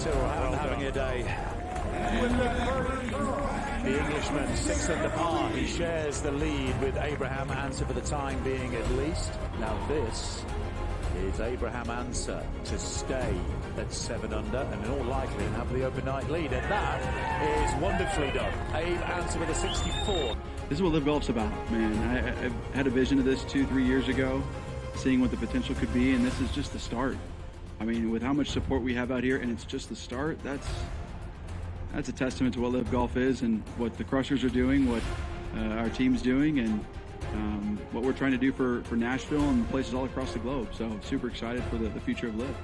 Tyrrell having a day. The Englishman, 6 under par. He shares the lead with Abraham Ancer for the time being at least. Now this is Abraham Ancer to stay at 7 under and in all likelihood have the open night lead. And that is wonderfully done. Abe Ancer with a 64. This is what Live Golf's about, man. I had a vision of this 2-3 years ago, seeing what the potential could be, and this is just the start. I mean, with how much support we have out here, and it's just the start, that's a testament to what Live Golf is and what the Crushers are doing, what our team's doing, and what we're trying to do for Nashville and places all across the globe. So super excited for the future of Live.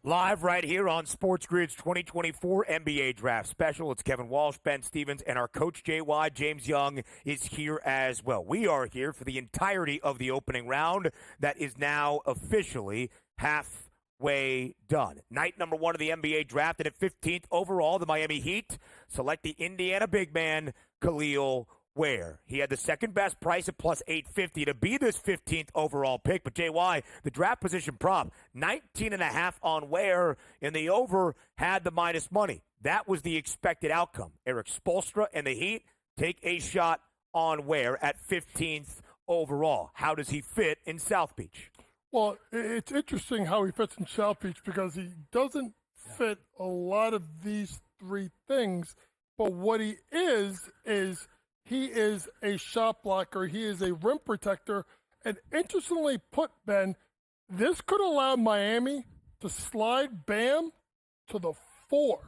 Live right here on SportsGrid's 2024 NBA Draft Special. It's Kevin Walsh, Ben Stevens, and our coach, JY, James Young, is here as well. We are here for the entirety of the opening round that is now officially halfway done. Night number 1 of the NBA Draft, and at 15th overall, the Miami Heat select the Indiana big man, Khalil Ware. He had the second best price at plus 850 to be this 15th overall pick. But JY, the draft position prop, 19.5 on Ware, and the over had the minus money. That was the expected outcome. Eric Spoelstra and the Heat take a shot on Ware at 15th overall. How does he fit in South Beach? Well, it's interesting how he fits in South Beach because he doesn't fit a lot of these three things. But what he is he is a shot blocker. He is a rim protector. And interestingly put, Ben, this could allow Miami to slide Bam to the 4,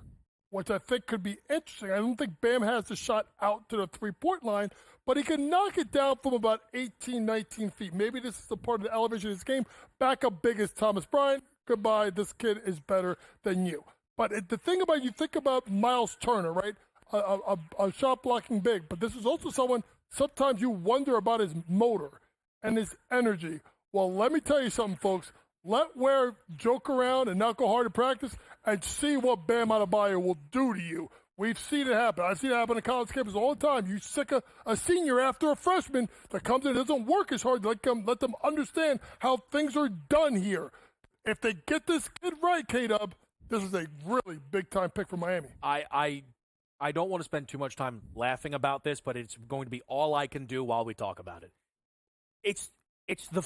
which I think could be interesting. I don't think Bam has the shot out to the three-point line, but he can knock it down from about 18, 19 feet. Maybe this is the part of the elevation of his game. Back up big as Thomas Bryant. Goodbye. This kid is better than you. But the thing about, you think about Miles Turner, right? A shot blocking big, but this is also someone, sometimes you wonder about his motor and his energy. Well, let me tell you something, folks. Let Ware joke around and not go hard in practice and see what Bam Adebayo will do to you. We've seen it happen. I've seen it happen in college campus all the time. You sick a senior after a freshman that comes in and doesn't work as hard. Let them understand how things are done here. If they get this kid right, K-Dub, this is a really big-time pick for Miami. I don't want to spend too much time laughing about this, but it's going to be all I can do while we talk about it. It's the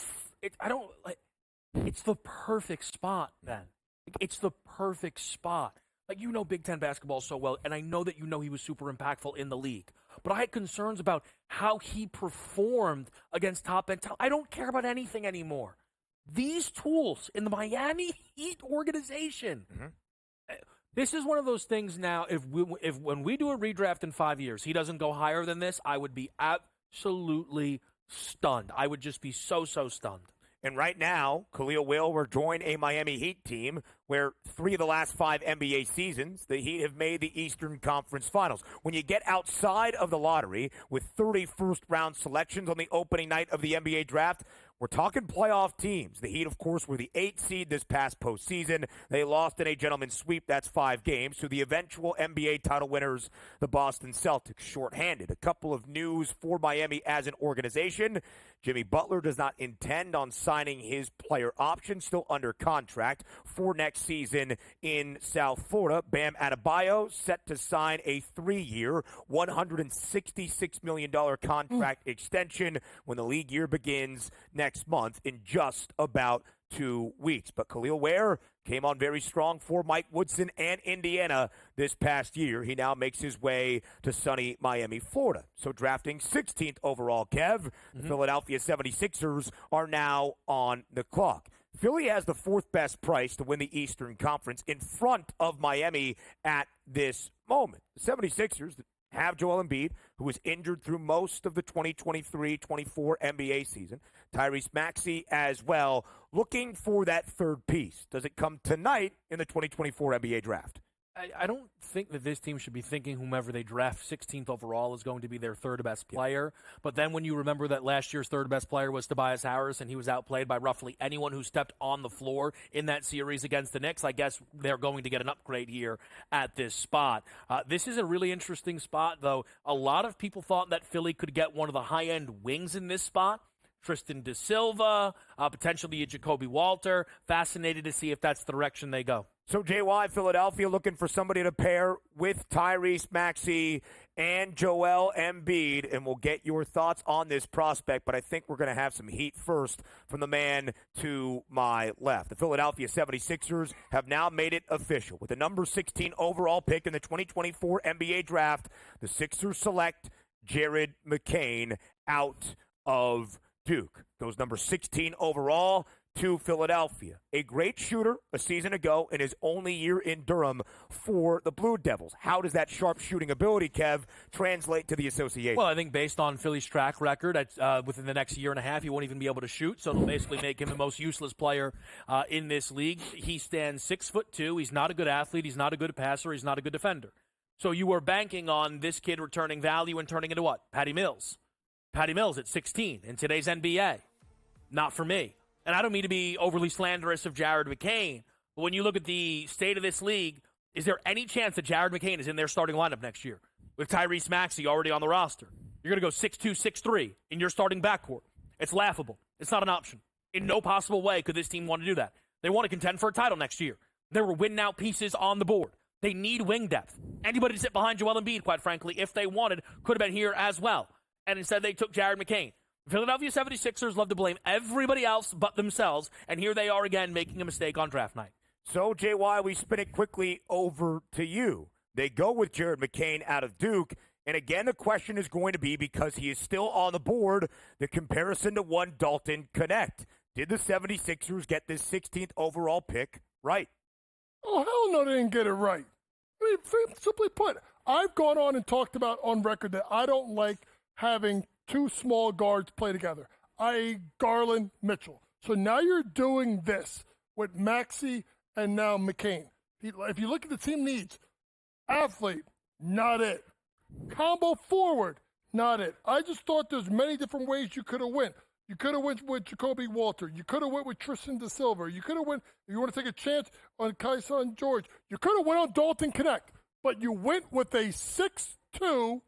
perfect spot, Ben. It's the perfect spot. Like, you know Big Ten basketball so well, and I know that you know he was super impactful in the league. But I had concerns about how he performed against top-end talent. I don't care about anything anymore. These tools in the Miami Heat organization. Mm-hmm. This is one of those things now, if when we do a redraft in 5 years, he doesn't go higher than this, I would be absolutely stunned. I would just be so stunned. And right now, Khalil will join a Miami Heat team where 3 of the last 5 NBA seasons, the Heat have made the Eastern Conference Finals. When you get outside of the lottery with 30 first-round selections on the opening night of the NBA draft, we're talking playoff teams. The Heat, of course, were the 8th seed this past postseason. They lost in a gentleman's sweep. That's 5 games. To the eventual NBA title winners, the Boston Celtics, shorthanded. A couple of news for Miami as an organization. Jimmy Butler does not intend on signing his player option, still under contract for next season in South Florida. Bam Adebayo set to sign a 3-year, $166 million contract extension when the league year begins next month in just about 2 weeks. But Khalil Ware came on very strong for Mike Woodson and Indiana this past year. He now makes his way to sunny Miami, Florida. So drafting 16th overall, Kev, the Philadelphia 76ers are now on the clock. Philly has the 4th best price to win the Eastern Conference in front of Miami at this moment. The 76ers have Joel Embiid, who was injured through most of the 2023-24 NBA season. Tyrese Maxey as well, looking for that third piece. Does it come tonight in the 2024 NBA draft? I don't think that this team should be thinking whomever they draft 16th overall is going to be their third best player. But then when you remember that last year's third best player was Tobias Harris and he was outplayed by roughly anyone who stepped on the floor in that series against the Knicks, I guess they're going to get an upgrade here at this spot. This is a really interesting spot, though. A lot of people thought that Philly could get one of the high-end wings in this spot. Tristan Da Silva, potentially a Jacoby Walter. Fascinated to see if that's the direction they go. So, JY, Philadelphia looking for somebody to pair with Tyrese Maxey and Joel Embiid, and we'll get your thoughts on this prospect, but I think we're going to have some heat first from the man to my left. The Philadelphia 76ers have now made it official. With the number 16 overall pick in the 2024 NBA draft, the Sixers select Jared McCain out of Duke. Goes number 16 overall to Philadelphia. A great shooter a season ago in his only year in Durham for the Blue Devils. How does that sharp shooting ability, Kev, translate to the association? Well, I think based on Philly's track record, within the next year and a half, he won't even be able to shoot, so it'll basically make him the most useless player in this league. He stands 6'2". He's not a good athlete. He's not a good passer. He's not a good defender. So you were banking on this kid returning value and turning into what? Patty Mills. Patty Mills at 16 in today's NBA. Not for me. And I don't mean to be overly slanderous of Jared McCain, but when you look at the state of this league, is there any chance that Jared McCain is in their starting lineup next year with Tyrese Maxey already on the roster? You're going to go 6'2", 6'3" in your starting backcourt. It's laughable. It's not an option. In no possible way could this team want to do that. They want to contend for a title next year. There were win-now pieces on the board. They need wing depth. Anybody to sit behind Joel Embiid, quite frankly, if they wanted, could have been here as well. And instead they took Jared McCain. Philadelphia 76ers love to blame everybody else but themselves, and here they are again making a mistake on draft night. So, JY, we spin it quickly over to you. They go with Jared McCain out of Duke. And again, the question is going to be, because he is still on the board, the comparison to one Dalton Connect. Did the 76ers get this 16th overall pick right? Oh, hell no, they didn't get it right. I mean, simply put, I've gone on and talked about on record that I don't like having two small guards play together, i.e. Garland, Mitchell. So now you're doing this with Maxey and now McCain. If you look at the team needs, athlete, not it. Combo forward, not it. I just thought there's many different ways you could have went. You could have went with Jacoby Walter. You could have went with Tristan Da Silva. You could have went, if you want to take a chance on Kyson George, you could have went on Dalton Connect. But you went with a 6'2",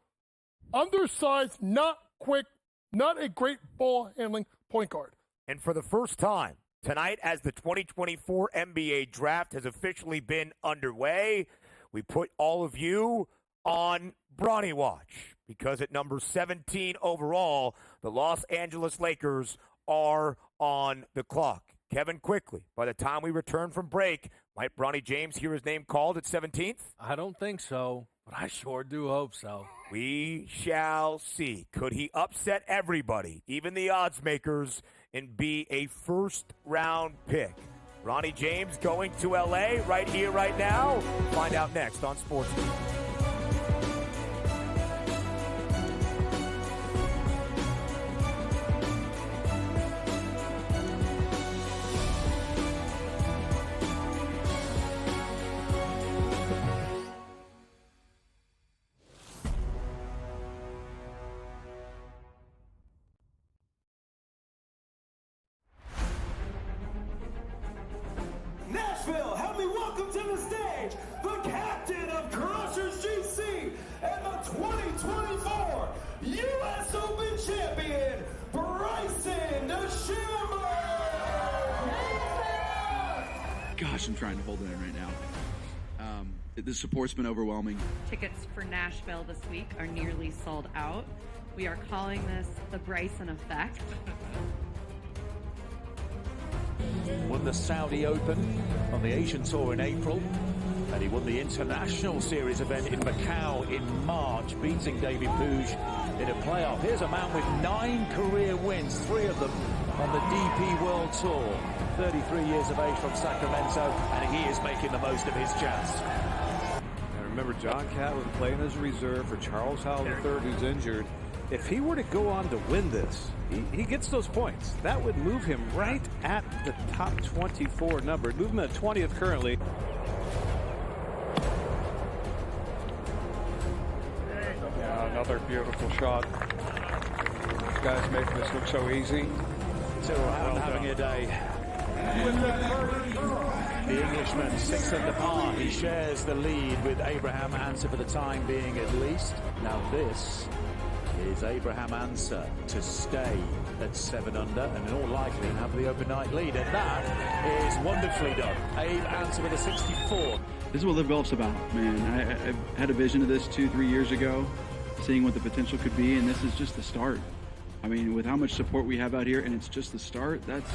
undersized, not quick, not a great ball handling point guard. And for the first time tonight, as the 2024 NBA Draft has officially been underway, we put all of you on Bronny Watch, because at number 17 overall, the Los Angeles Lakers are on the clock. Kevin, quickly, by the time we return from break, might Bronny James hear his name called at 17th? I don't think so, but I sure do hope so. We shall see. Could he upset everybody, even the odds makers, and be a first-round pick? Bronny James going to L.A. right here, right now? Find out next on SportsGrid. Nashville, help me welcome to the stage the captain of Crushers GC and the 2024 U.S. Open champion, Bryson DeChambeau! Gosh, I'm trying to hold it in right now. The support's been overwhelming. Tickets for Nashville this week are nearly sold out. We are calling this the Bryson effect. Won the Saudi Open on the Asian Tour in April, and he won the International Series event in Macau in March, beating David Puig in a playoff. Here's a man with 9 career wins, 3 of them on the DP World Tour. 33 years of age from Sacramento, and he is making the most of his chance. I remember John Catlin playing as a reserve for Charles Howell III, who's injured. If he were to go on to win this, he gets those points. That would move him right at the top 24 number. Move him at 20th currently. Yeah, another beautiful shot. This guy's making this look so easy. So having a day. The Englishman 6 under par. He shares the lead with Abraham Answer for the time being, at least. Now this is Abraham Answer to stay at 7 under and in all likelihood have the open night lead, and that is wonderfully done. Abe Answer with a 64. This is what Live Golf's about, man. I had a vision of this 2-3 years ago, seeing what the potential could be, and this is just the start. I mean, with how much support we have out here, and it's just the start, that's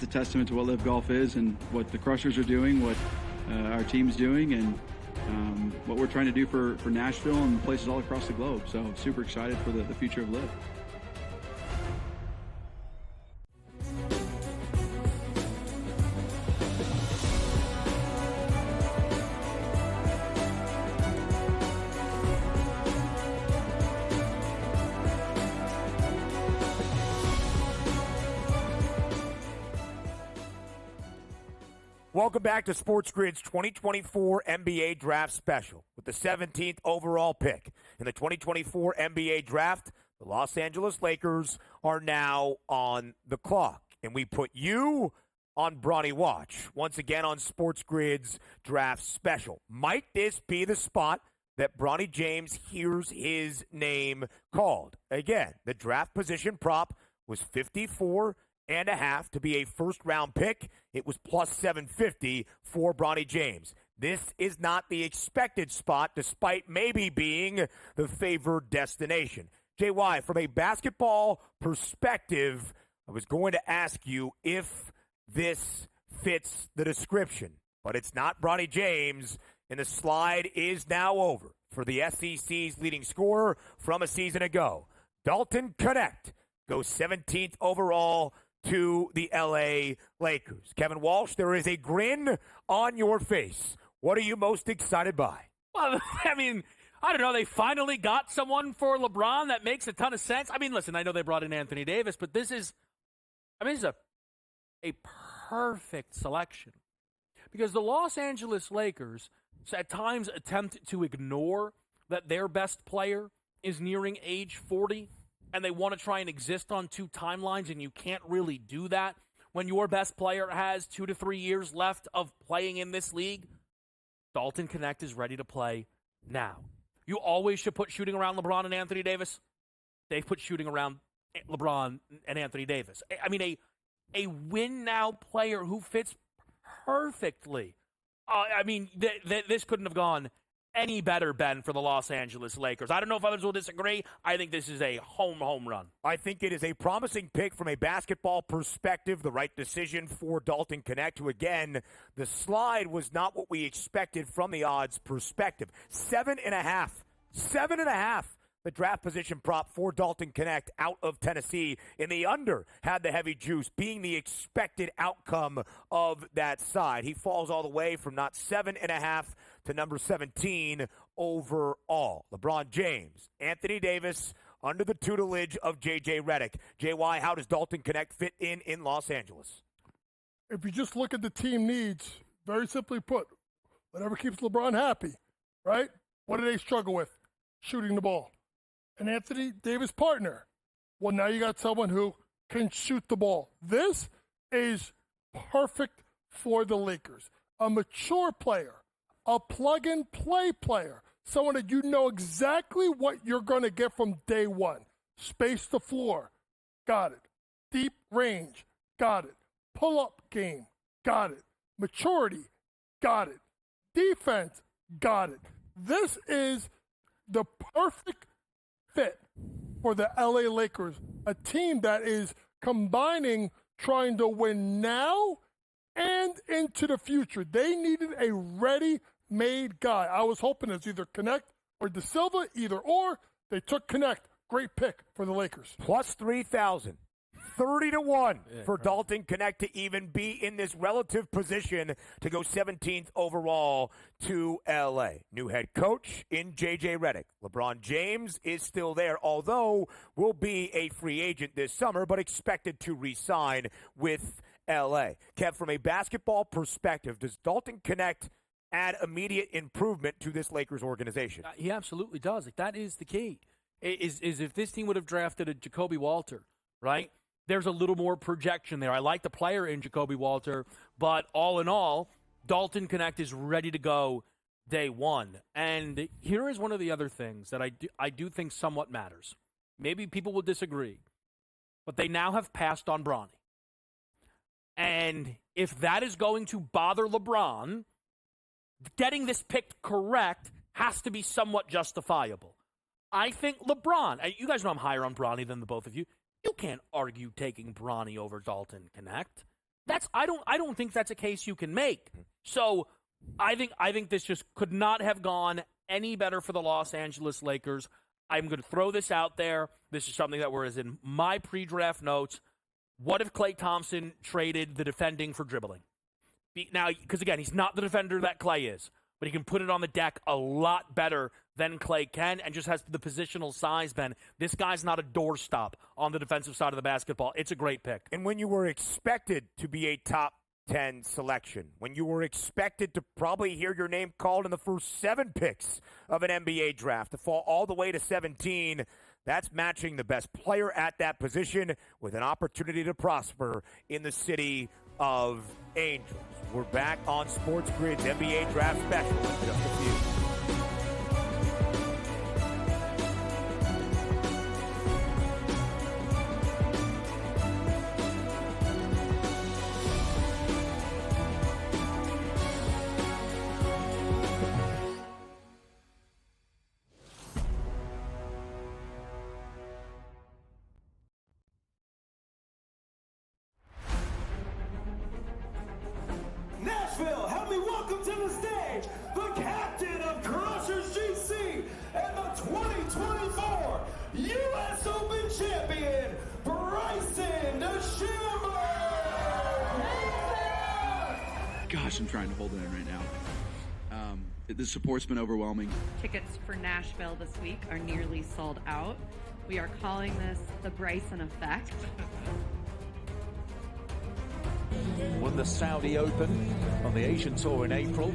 a testament to what Live Golf is and what the Crushers are doing, what our team's doing, and what we're trying to do for Nashville and places all across the globe. So super excited for the future of Live. Welcome back to SportsGrid's 2024 NBA Draft Special. With the 17th overall pick in the 2024 NBA Draft, the Los Angeles Lakers are now on the clock. And we put you on Bronny Watch, once again on SportsGrid's Draft Special. Might this be the spot that Bronny James hears his name called? Again, the draft position prop was 54.5 to be a first-round pick. It was plus 750 for Bronny James. This is not the expected spot, despite maybe being the favored destination. JY, from a basketball perspective, I was going to ask you if this fits the description, but it's not Bronny James, and the slide is now over for the SEC's leading scorer from a season ago. Dalton Knecht goes 17th overall to the LA Lakers. Kevin Walsh, there is a grin on your face. What are you most excited by? Well, I mean, I don't know. They finally got someone for LeBron that makes a ton of sense. I mean, listen, I know they brought in Anthony Davis, but this is a perfect selection. Because the Los Angeles Lakers at times attempt to ignore that their best player is nearing age 40, and they want to try and exist on two timelines, and you can't really do that when your best player has 2 to 3 years left of playing in this league. Dalton Knecht is ready to play now. You always should put shooting around LeBron and Anthony Davis. They put shooting around LeBron and Anthony Davis. I mean, a win-now player who fits perfectly. This couldn't have gone any better, Ben, for the Los Angeles Lakers. I don't know if others will disagree. I think this is a home run. I think it is a promising pick from a basketball perspective, the right decision for Dalton Knecht, who, again, the slide was not what we expected from the odds perspective. 7.5. 7.5. The draft position prop for Dalton Knecht out of Tennessee. In the under had the heavy juice, being the expected outcome of that side. He falls all the way from not 7.5 to number 17 overall. LeBron James, Anthony Davis, under the tutelage of J.J. Redick. JY, how does Dalton Knecht fit in Los Angeles? If you just look at the team needs, very simply put, whatever keeps LeBron happy, right? What do they struggle with? Shooting the ball. An Anthony Davis partner. Well, now you got someone who can shoot the ball. This is perfect for the Lakers. A mature player, a plug-and-play player, someone that you know exactly what you're going to get from day one. Space the floor, got it. Deep range, got it. Pull-up game, got it. Maturity, got it. Defense, got it. This is the perfect fit for the LA Lakers, a team that is combining trying to win now and into the future. They needed a ready-made guy. I was hoping it's either Knecht or De Silva, either or. They took Knecht. Great pick for the Lakers. Plus 3,000. 30-1 for Dalton Knecht to even be in this relative position to go 17th overall to L.A. New head coach in J.J. Redick. LeBron James is still there, although will be a free agent this summer, but expected to re-sign with L.A. Kev, from a basketball perspective, does Dalton Knecht add immediate improvement to this Lakers organization? He absolutely does. That is the key. Is if this team would have drafted a Jacoby Walter, right? There's a little more projection there. I like the player in Jacoby Walter, but all in all, Dalton Knecht is ready to go day one. And here is one of the other things that I do think somewhat matters. Maybe people will disagree, but they now have passed on Bronny. And if that is going to bother LeBron, getting this pick correct has to be somewhat justifiable. I think LeBron, you guys know I'm higher on Bronny than the both of you. You can't argue taking Bronny over Dalton Knecht. I don't think that's a case you can make. So I think this just could not have gone any better for the Los Angeles Lakers. I'm going to throw this out there. This is something that was in my pre-draft notes. What if Klay Thompson traded the defending for dribbling? Now, because again, he's not the defender that Klay is, but he can put it on the deck a lot better than Klay can and just has the positional size, Ben. This guy's not a doorstop on the defensive side of the basketball. It's a great pick. And when you were expected to be a top 10 selection, when you were expected to probably hear your name called in the first 7 picks of an NBA draft, to fall all the way to 17, that's matching the best player at that position with an opportunity to prosper in the city of Angels. We're back on SportsGrid's NBA Draft Special in just a few. U.S. Open champion, Bryson DeChambeau. Gosh, I'm trying to hold it in right now. The support's been overwhelming. Tickets for Nashville this week are nearly sold out. We are calling this the Bryson effect. Won the Saudi Open on the Asian Tour in April,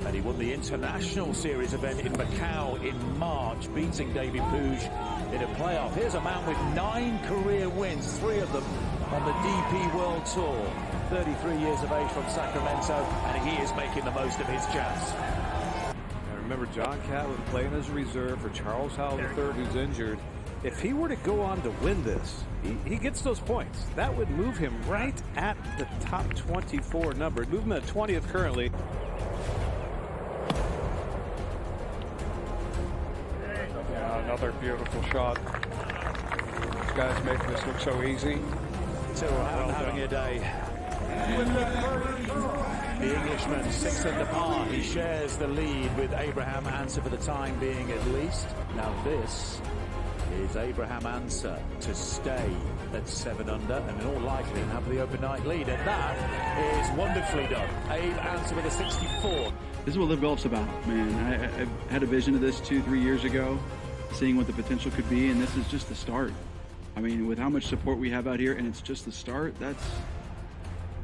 and he won the International Series event in Macau in March, beating David Puig in a playoff. Here's a man with 9 career wins, 3 of them on the DP World Tour. 33 years of age from Sacramento, and he is making the most of his chance. I remember John Catlin playing as a reserve for Charles Howell III, who's injured. If he were to go on to win this, he gets those points. That would move him right at the top 24 number. It'd move him at 20th currently. Yeah, another beautiful shot. This guy's making this look so easy. Tyrrell having a day. The Englishman 6 under par. He shares the lead with Abraham Answer for the time being at least. Now this is Abraham Answer to stay at 7 under and in all likelihood have the open night lead. And that is wonderfully done. Abe Answer with a 64. This is what Live Golf's about, man. I had a vision of this 2-3 years ago, seeing what the potential could be, and this is just the start. I mean, with how much support we have out here, and it's just the start, that's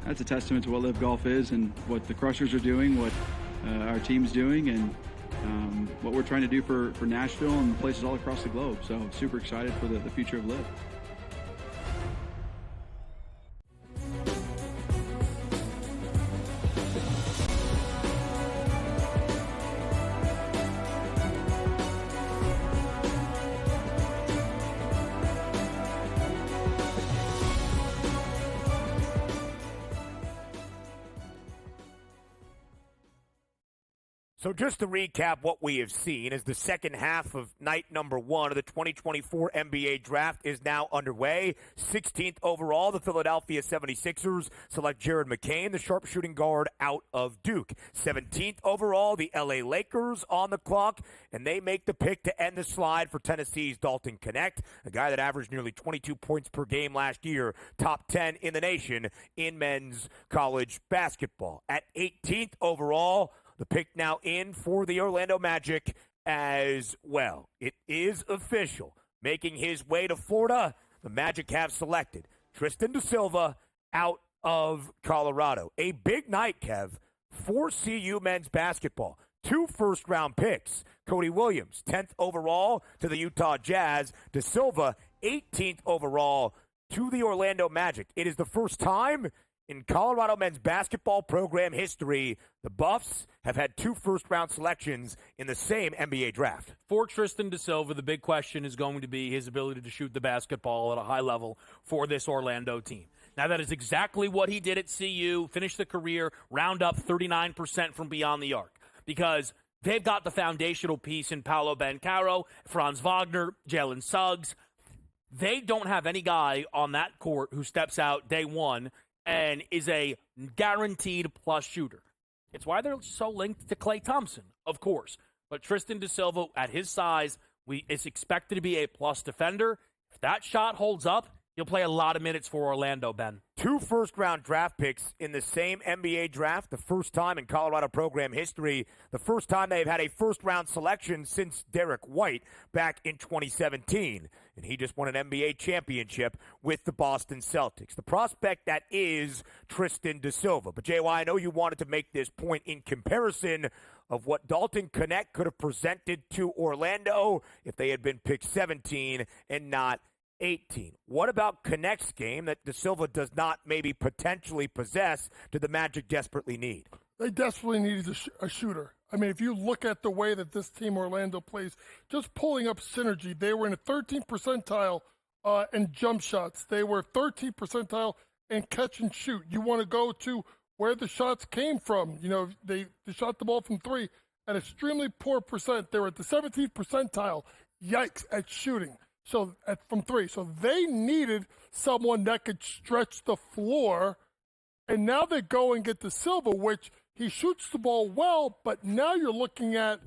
a testament to what Live Golf is and what the Crushers are doing, what our team's doing, and what we're trying to do for Nashville and places all across the globe. So super excited for the future of Live. So just to recap what we have seen is the second half of night number 1 of the 2024 NBA Draft is now underway. 16th overall, the Philadelphia 76ers select Jared McCain, the sharpshooting guard out of Duke. 17th overall, the LA Lakers on the clock, and they make the pick to end the slide for Tennessee's Dalton Knecht, a guy that averaged nearly 22 points per game last year, top 10 in the nation in men's college basketball. At 18th overall, the pick now in for the Orlando Magic as well. It is official. Making his way to Florida, the Magic have selected Tristan da Silva out of Colorado. A big night, Kev, for CU men's basketball. 2 first-round picks. Cody Williams, 10th overall to the Utah Jazz. Da Silva, 18th overall to the Orlando Magic. It is the first time in Colorado men's basketball program history, the Buffs have had 2 first-round selections in the same NBA draft. For Tristan da Silva, the big question is going to be his ability to shoot the basketball at a high level for this Orlando team. Now, that is exactly what he did at CU, finished the career, round up 39% from beyond the arc, because they've got the foundational piece in Paolo Banchero, Franz Wagner, Jalen Suggs. They don't have any guy on that court who steps out day one and is a guaranteed plus shooter. It's why they're so linked to Klay Thompson, of course. But Tristan da Silva, at his size, is expected to be a plus defender. If that shot holds up, he'll play a lot of minutes for Orlando, Ben. 2 first-round draft picks in the same NBA draft, the first time in Colorado program history, the first time they've had a first-round selection since Derek White back in 2017. And he just won an NBA championship with the Boston Celtics. The prospect that is Tristan da Silva. But, JY, I know you wanted to make this point in comparison of what Dalton Knecht could have presented to Orlando if they had been picked 17 and not 18. What about Knecht's game that da Silva does not maybe potentially possess do the Magic desperately need? They desperately needed a shooter. I mean, if you look at the way that this team Orlando plays, just pulling up synergy, they were in a 13th percentile in jump shots. They were 13th percentile in catch and shoot. You want to go to where the shots came from. You know, they shot the ball from 3 at extremely poor percent. They were at the 17th percentile. Yikes, at shooting. So from 3. So they needed someone that could stretch the floor. And now they go and get da Silva, which he shoots the ball well, but now you're looking at,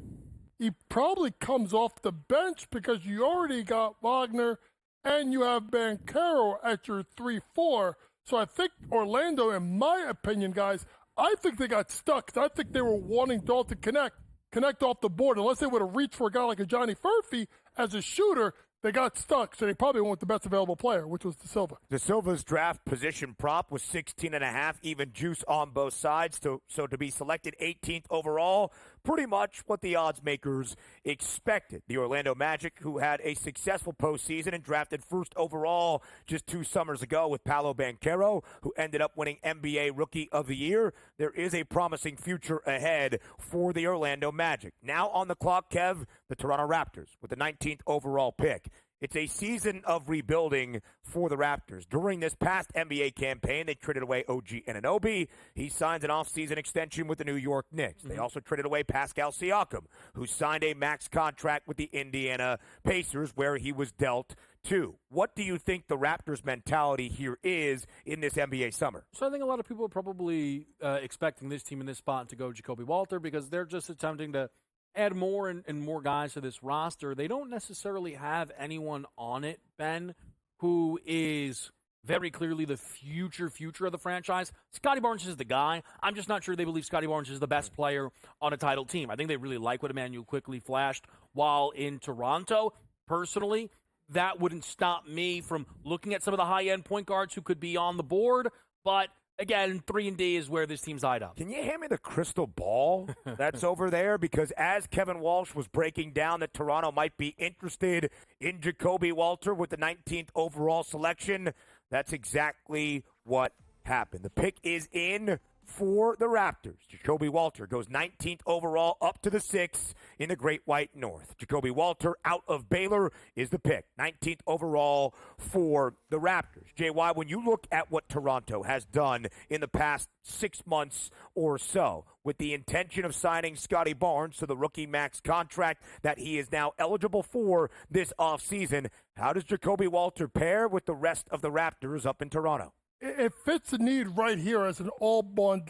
he probably comes off the bench because you already got Wagner and you have Banchero at your 3-4. So I think Orlando, in my opinion, guys, I think they got stuck. I think they were wanting Dalton connect off the board. Unless they would have reached for a guy like a Johnny Furphy as a shooter, they got stuck. So they probably went with the best available player, which was De Silva. De Silva's draft position prop was 16.5, even juice on both sides. So to be selected 18th overall, pretty much what the odds makers expected. The Orlando Magic, who had a successful postseason and drafted first overall just 2 summers ago with Paolo Banchero, who ended up winning NBA Rookie of the Year. There is a promising future ahead for the Orlando Magic. Now on the clock, Kev, the Toronto Raptors with the 19th overall pick. It's a season of rebuilding for the Raptors. During this past NBA campaign, they traded away OG Anunoby. He signs an offseason extension with the New York Knicks. They also traded away Pascal Siakam, who signed a max contract with the Indiana Pacers, where he was dealt to. What do you think the Raptors' mentality here is in this NBA summer? So I think a lot of people are probably expecting this team in this spot to go Jacoby Walter because they're just attempting to add more and more guys to this roster. They don't necessarily have anyone on it, Ben, who is very clearly the future of the franchise. Scotty Barnes is the guy. I'm just not sure they believe Scotty Barnes is the best player on a title team. I think they really like what Emmanuel quickly flashed while in Toronto. Personally, that wouldn't stop me from looking at some of the high-end point guards who could be on the board, but again, 3-D is where this team's eyed up. Can you hand me the crystal ball that's over there? Because as Kevin Walsh was breaking down that Toronto might be interested in Jacoby Walter with the 19th overall selection, that's exactly what happened. The pick is in for the Raptors. Jacoby Walter goes 19th overall up to the 6th in the Great White North. Jacoby Walter out of Baylor is the pick. 19th overall for the Raptors. JY, when you look at what Toronto has done in the past 6 months or so with the intention of signing Scotty Barnes to the rookie max contract that he is now eligible for this offseason, how does Jacoby Walter pair with the rest of the Raptors up in Toronto? It fits the need right here as an all-bond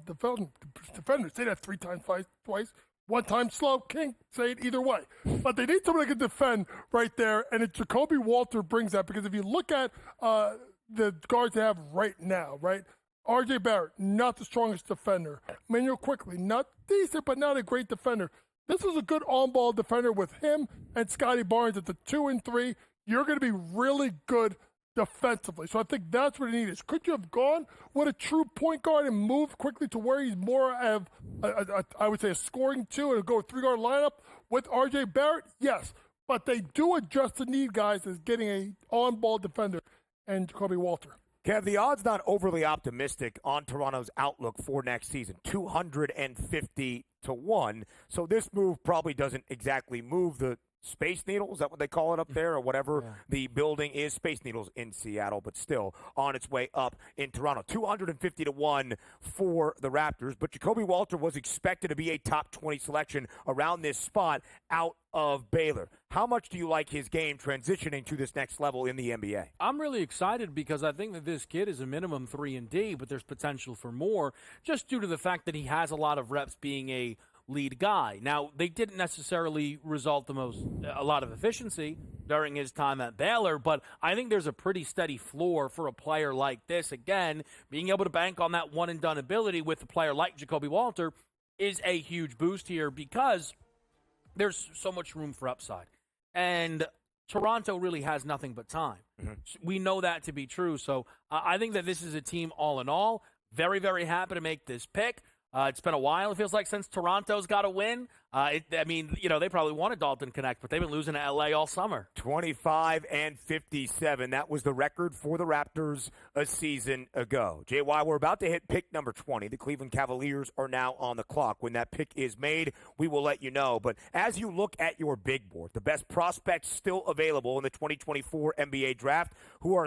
defender. Say that 3 times, twice. 1 time slow, king, say it either way. But they need someone that can defend right there, and Jacoby Walter brings that because if you look at the guards they have right now, right? R.J. Barrett, not the strongest defender. Manuel Quickly, not decent, but not a great defender. This is a good on-ball defender with him and Scotty Barnes at the 2 and 3. You're going to be really good defensively. So I think that's what he needs. Could you have gone with a true point guard and moved quickly to where he's more of, I would say, a scoring 2 and go 3-guard lineup with R.J. Barrett? Yes. But they do adjust the need, guys, as getting a on-ball defender and Jacoby Walter. Kev, the odds not overly optimistic on Toronto's outlook for next season, 250 to 1. So this move probably doesn't exactly move the Space Needle, is that what they call it up there, or whatever the building is? Space Needle's in Seattle, but still on its way up in Toronto. 250 to 1 for the Raptors, but Jacoby Walter was expected to be a top 20 selection around this spot out of Baylor. How much do you like his game transitioning to this next level in the NBA? I'm really excited because I think that this kid is a minimum 3-D, but there's potential for more just due to the fact that he has a lot of reps being a lead guy. Now, they didn't necessarily result a lot of efficiency during his time at Baylor, but I think there's a pretty steady floor for a player like this. Again, being able to bank on that one-and-done ability with a player like Jacoby Walter is a huge boost here because there's so much room for upside. And Toronto really has nothing but time. We know that to be true. So I think that this is a team all in all. Very, very happy to make this pick. It's been a while, it feels like, since Toronto's got a win. They probably wanted Dalton Connect, but they've been losing to L.A. all summer. 25-57. That was the record for the Raptors a season ago. JY, we're about to hit pick number 20. The Cleveland Cavaliers are now on the clock. When that pick is made, we will let you know. But as you look at your big board, the best prospects still available in the 2024 NBA draft, who are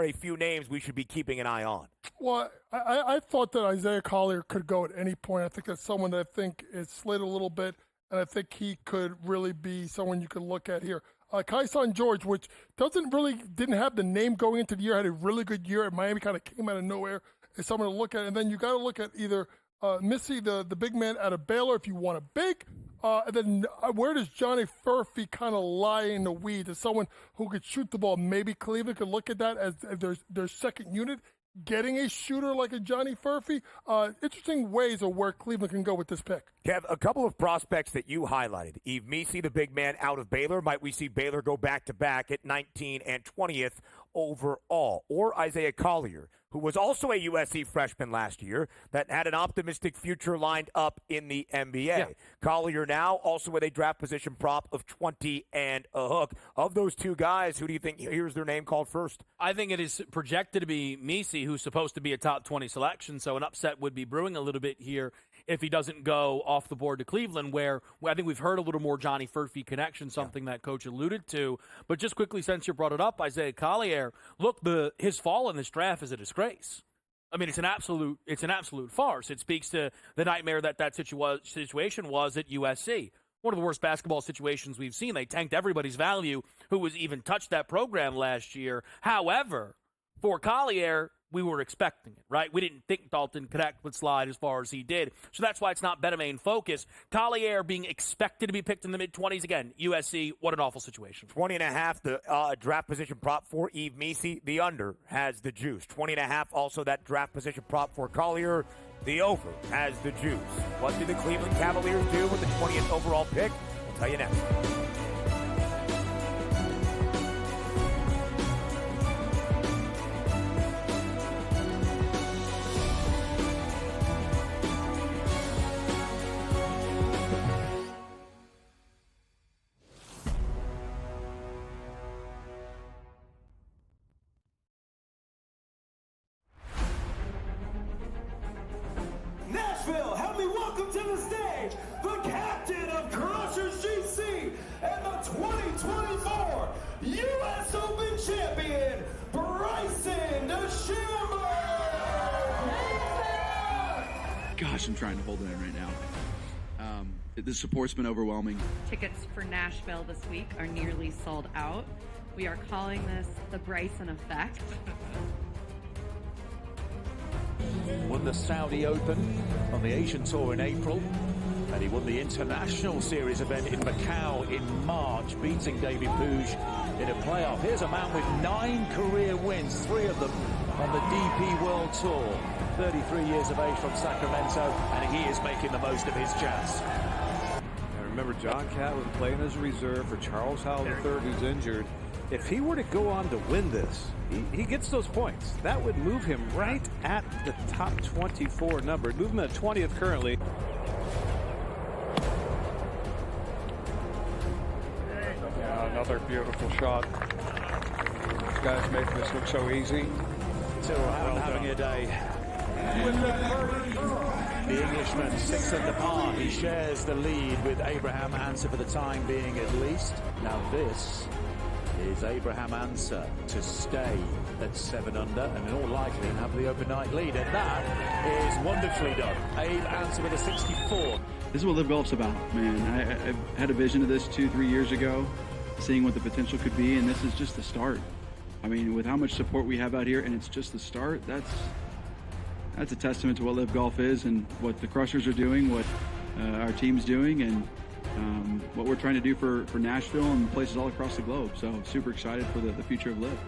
a few names we should be keeping an eye on? Well, I thought that Isaiah Collier could go at any point. I think that's someone that I think is slid a little bit, and I think he could really be someone you can look at here. Kyson George, which didn't have the name going into the year, had a really good year at Miami, kind of came out of nowhere, is someone to look at. And then you got to look at either Missy, the big man out of Baylor, if you want a big, And then where does Johnny Furphy kind of lie in the weeds? As someone who could shoot the ball, maybe Cleveland could look at that as their second unit, getting a shooter like a Johnny Furphy. Interesting ways of where Cleveland can go with this pick. Kev, a couple of prospects that you highlighted. Yves Missi, the big man out of Baylor. Might we see Baylor go back-to-back at 19 and 20th overall? Or Isaiah Collier, who was also a USC freshman last year that had an optimistic future lined up in the NBA. Yeah. Collier now also with a draft position prop of 20 and a hook. Of those two guys, who do you think hears their name called first? I think it is projected to be Missi, who's supposed to be a top 20 selection, so an upset would be brewing a little bit here if he doesn't go off the board to Cleveland, where I think we've heard a little more Johnny Furphy connection, something that Coach alluded to. But just quickly, since you brought it up, Isaiah Collier, look, his fall in this draft is a disgrace. I mean, it's an absolute farce. It speaks to the nightmare that situation was at USC. One of the worst basketball situations we've seen. They tanked everybody's value who was even touched that program last year. However, for Collier, we were expecting it, right? We didn't think Dalton Connect would slide as far as he did. So that's why it's not better main focus. Collier being expected to be picked in the mid-20s. Again, USC, what an awful situation. 20 and a half, the draft position prop for Yves Missi. The under has the juice. 20 and a half, also that draft position prop for Collier. The over has the juice. What do the Cleveland Cavaliers do with the 20th overall pick? We'll tell you next. Nashville, help me welcome to the stage the captain of Crushers GC and the 2024 U.S. Open champion, Bryson DeChambeau! Gosh, I'm trying to hold it in right now. The support's been overwhelming. Tickets for Nashville this week are nearly sold out. We are calling this the Bryson effect. Won the Saudi Open on the Asian Tour in April, and he won the International Series event in Macau in March, beating David Puig in a playoff. Here's a man with 9 career wins, 3 of them on the DP World Tour. 33 years of age from Sacramento, and he is making the most of his chance. I remember John Catlin playing as a reserve for Charles Howell III, who's injured. If he were to go on to win this, he gets those points. That would move him right at the top 24 number. Move him at 20th currently. Yeah, another beautiful shot. This guy's making this look so easy. So having a day. The Englishman 6 under par. He shares the lead with Abraham Answer for the time being at least. Now this is Abraham Answer to stay at 7 under and in all likelihood have the open night lead. And that is wonderfully done. Abe Answer with a 64. This is what Live Golf's about, man. I had a vision of this 2-3 years ago, seeing what the potential could be, and this is just the start. I mean, with how much support we have out here, and it's just the start, that's a testament to what Live Golf is and what the Crushers are doing, what our team's doing, and what we're trying to do for Nashville and places all across the globe. So super excited for the future of Live.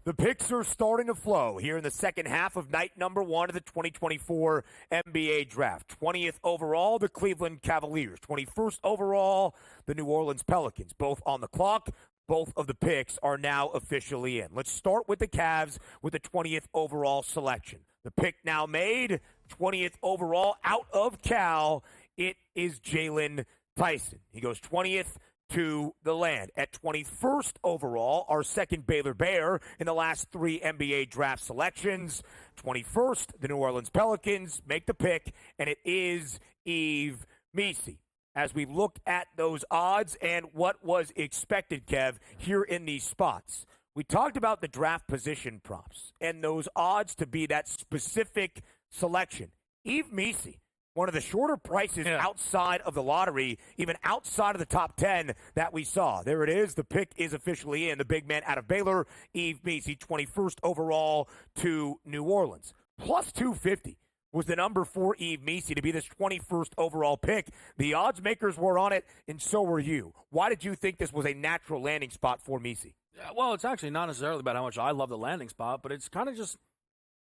The picks are starting to flow here in the second half of night number 1 of the 2024 NBA Draft. 20th overall, the Cleveland Cavaliers. 21st overall, the New Orleans Pelicans. Both on the clock. Both of the picks are now officially in. Let's start with the Cavs with the 20th overall selection. The pick now made, 20th overall out of Cal. It is Jalen Tyson. He goes 20th to the land. At 21st overall, our second Baylor Bear in the last 3 NBA draft selections. 21st, the New Orleans Pelicans make the pick, and it is Yves Missi. As we look at those odds and what was expected, Kev, here in these spots, We talked about the draft position props and those odds to be that specific selection. Yves Missi, one of the shorter prices outside of the lottery, even outside of the top 10 that we saw. There it is. The pick is officially in. The big man out of Baylor, Yves Missi, 21st overall to New Orleans. Plus 250 was the number for Yves Missi to be this 21st overall pick. The odds makers were on it, and so were you. Why did you think this was a natural landing spot for Missi? Yeah, well, it's actually not necessarily about how much I love the landing spot, but it's kind of just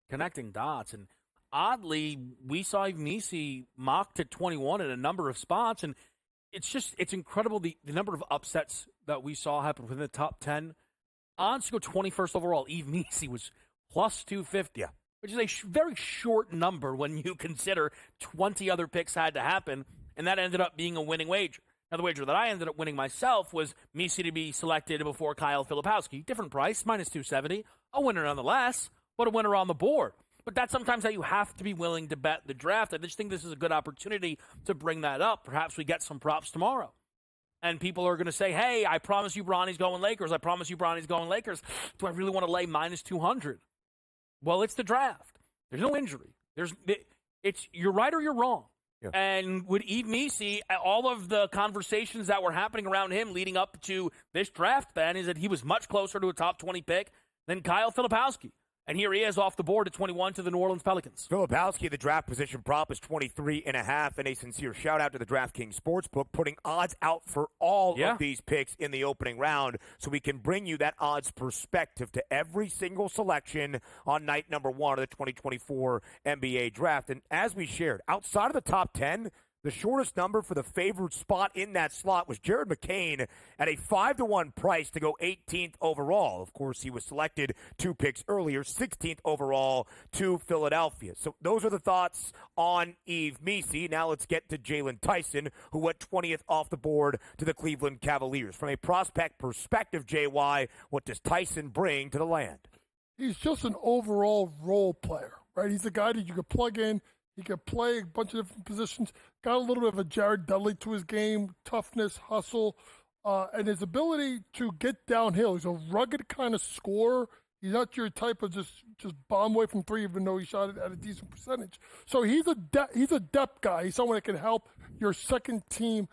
connecting dots. And oddly, we saw Yves Missi mocked at 21 in a number of spots, and it's incredible the number of upsets that we saw happen within the top 10. Odds to go 21st overall, Yves Missi was plus 250. Yeah. Which is a very short number when you consider 20 other picks had to happen, and that ended up being a winning wager. Now, the wager that I ended up winning myself was Missi to be selected before Kyle Filipowski. Different price, minus 270. A winner nonetheless, but a winner on the board. But that's sometimes how you have to be willing to bet the draft. I just think this is a good opportunity to bring that up. Perhaps we get some props tomorrow. And people are going to say, hey, I promise you Bronny's going Lakers. I promise you Bronny's going Lakers. Do I really want to lay minus 200? Well, it's the draft. There's no injury. You're right or you're wrong. Yeah. And with Yves Missi, all of the conversations that were happening around him leading up to this draft, Ben, is that he was much closer to a top 20 pick than Kyle Filipowski. And here he is off the board at 21 to the New Orleans Pelicans. Filipowski, the draft position prop, is 23.5. And a sincere shout-out to the DraftKings Sportsbook, putting odds out for all of these picks in the opening round so we can bring you that odds perspective to every single selection on night number 1 of the 2024 NBA Draft. And as we shared, outside of the top 10, the shortest number for the favored spot in that slot was Jared McCain at a 5-1 price to go 18th overall. Of course, he was selected 2 picks earlier, 16th overall to Philadelphia. So those are the thoughts on Yves Missi. Now let's get to Jalen Tyson, who went 20th off the board to the Cleveland Cavaliers. From a prospect perspective, JY, what does Tyson bring to the land? He's just an overall role player, right? He's a guy that you could plug in. He can play a bunch of different positions. Got a little bit of a Jared Dudley to his game, toughness, hustle, and his ability to get downhill. He's a rugged kind of scorer. He's not your type of just bomb away from three, even though he shot it at a decent percentage. So he's a depth guy. He's someone that can help your second team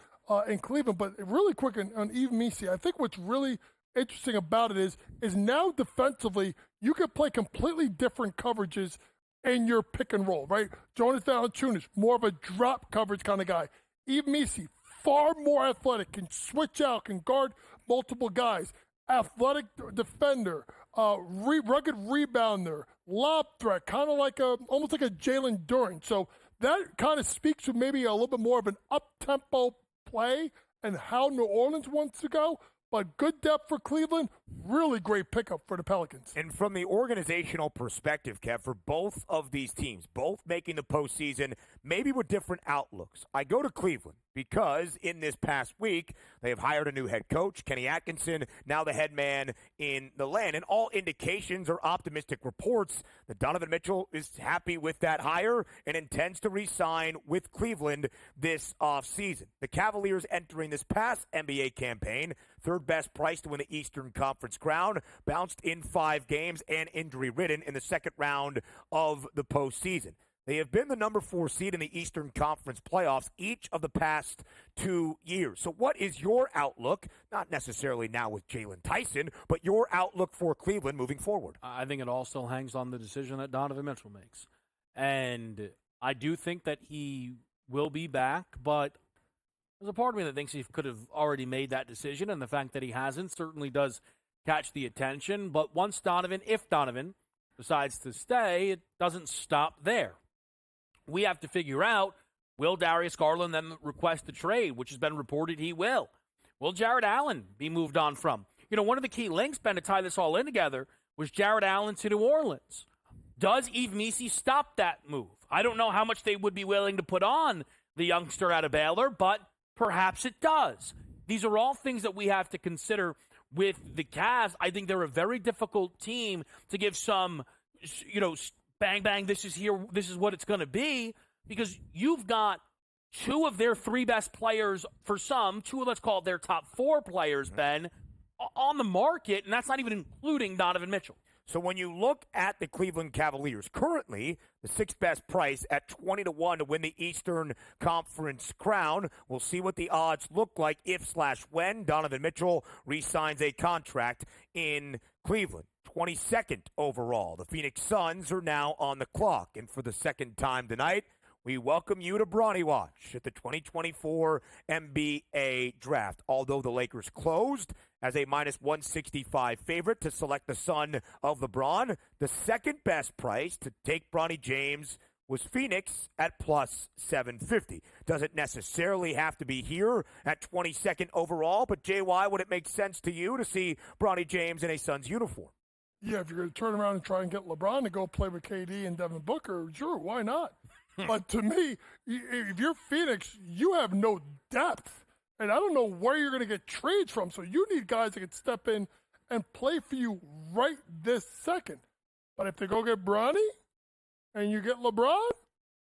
in Cleveland. But really quick on Yves Missi, I think what's really interesting about it is now defensively you can play completely different coverages in your pick and roll, right? Jonas Valanciunas, more of a drop coverage kind of guy. Yves Missi, far more athletic, can switch out, can guard multiple guys. Athletic defender, rugged rebounder, lob threat, kind of like almost like a Jalen Duren. So that kind of speaks to maybe a little bit more of an up-tempo play and how New Orleans wants to go. But good depth for Cleveland, really great pickup for the Pelicans. And from the organizational perspective, Kev, for both of these teams, both making the postseason, maybe with different outlooks, I go to Cleveland because in this past week, they have hired a new head coach, Kenny Atkinson, now the head man in the land. And all indications are optimistic reports that Donovan Mitchell is happy with that hire and intends to re-sign with Cleveland this offseason. The Cavaliers entering this past NBA campaign, third best price to win the Eastern Conference crown, bounced in 5 games and injury-ridden in the second round of the postseason. They have been the number 4 seed in the Eastern Conference playoffs each of the past 2 years. So what is your outlook, not necessarily now with Jalen Tyson, but your outlook for Cleveland moving forward? I think it all still hangs on the decision that Donovan Mitchell makes. And I do think that he will be back, but there's a part of me that thinks he could have already made that decision, and the fact that he hasn't certainly does catch the attention. But if Donovan decides to stay, it doesn't stop there. We have to figure out, will Darius Garland then request a trade, which has been reported he will? Will Jared Allen be moved on from? One of the key links, Ben, to tie this all in together was Jared Allen to New Orleans. Does Yves Missi stop that move? I don't know how much they would be willing to put on the youngster out of Baylor, but perhaps it does. These are all things that we have to consider with the Cavs. I think they're a very difficult team to give some, bang, bang, this is what it's going to be, because you've got 2 of their 3 best players for some, 2 of, let's call it their top 4 players, Ben, on the market, and that's not even including Donovan Mitchell. So when you look at the Cleveland Cavaliers, currently the sixth best price at 20-1 to win the Eastern Conference crown. We'll see what the odds look like if/when Donovan Mitchell re-signs a contract in Cleveland. 22nd overall. The Phoenix Suns are now on the clock. And for the second time tonight, we welcome you to Bronny Watch at the 2024 NBA Draft. Although the Lakers closed as a minus 165 favorite to select the son of LeBron, the second best price to take Bronny James was Phoenix at plus 750. Doesn't necessarily have to be here at 22nd overall, but JY, would it make sense to you to see Bronny James in a Suns uniform? Yeah, if you're going to turn around and try and get LeBron to go play with KD and Devin Booker, sure, why not? But to me, if you're Phoenix, you have no depth. And I don't know where you're going to get trades from. So you need guys that can step in and play for you right this second. But if they go get Bronny and you get LeBron,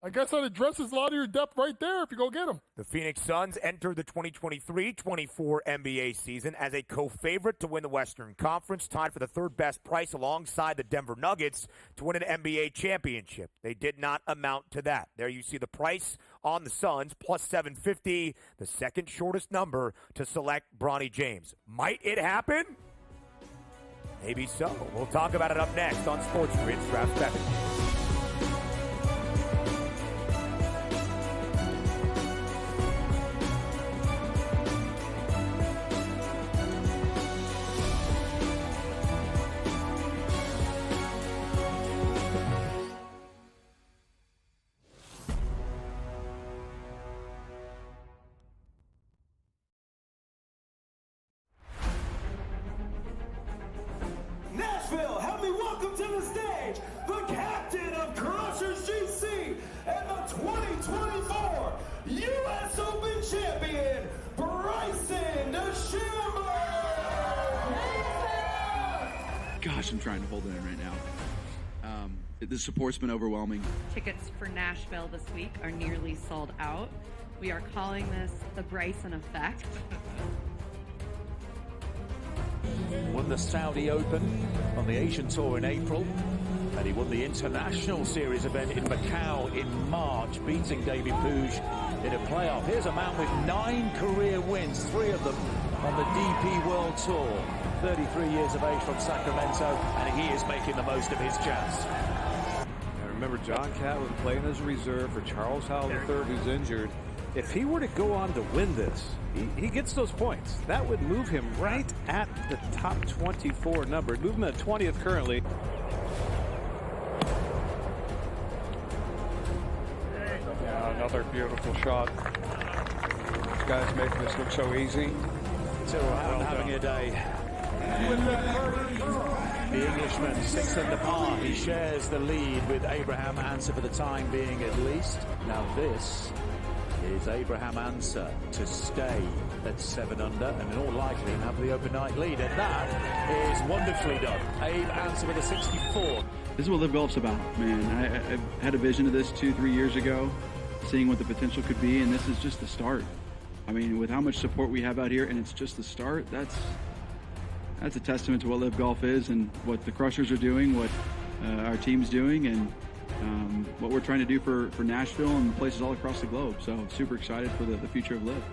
I guess that addresses a lot of your depth right there if you go get him. The Phoenix Suns entered the 2023-24 NBA season as a co-favorite to win the Western Conference, tied for the third best price alongside the Denver Nuggets to win an NBA championship. They did not amount to that. There you see the price on the Suns, plus 750, the second shortest number to select Bronny James. Might it happen? Maybe so. We'll talk about it up next on SportsGrid's Draft Special. Nashville, help me welcome to the stage the captain of Crushers GC and the 2024 U.S. Open champion, Bryson DeChambeau. Gosh, I'm trying to hold it in right now. The support's been overwhelming. Tickets for Nashville this week are nearly sold out. We are calling this the Bryson effect. Won the Saudi Open on the Asian Tour in April, and he won the International Series event in Macau in March, beating David Puig in a playoff. Here's a man with 9 career wins, 3 of them on the DP World Tour. 33 years of age from Sacramento, and he is making the most of his chance. I remember John Catlin playing as a reserve for Charles Howell III, who's injured. If he were to go on to win this, he gets those points. That would move him right at the top 24 number. Move him at 20th currently. Yeah, another beautiful shot. This guy's making this look so easy. Tyrrell Hatton having a day. The Englishman, 6 under par. He shares the lead with Abraham Answer for the time being, at least. Now this is Abraham Answer to stay at 7 under and in all likelihood have the overnight lead. And that is wonderfully done. Abe Answer with a 64. This is what Live Golf's about, man. I had a vision of this 2-3 years ago, seeing what the potential could be, and this is just the start. I mean, with how much support we have out here, and it's just the start, that's a testament to what Live Golf is and what the Crushers are doing, what our team's doing, and what we're trying to do for Nashville and places all across the globe. So super excited for the future of Live.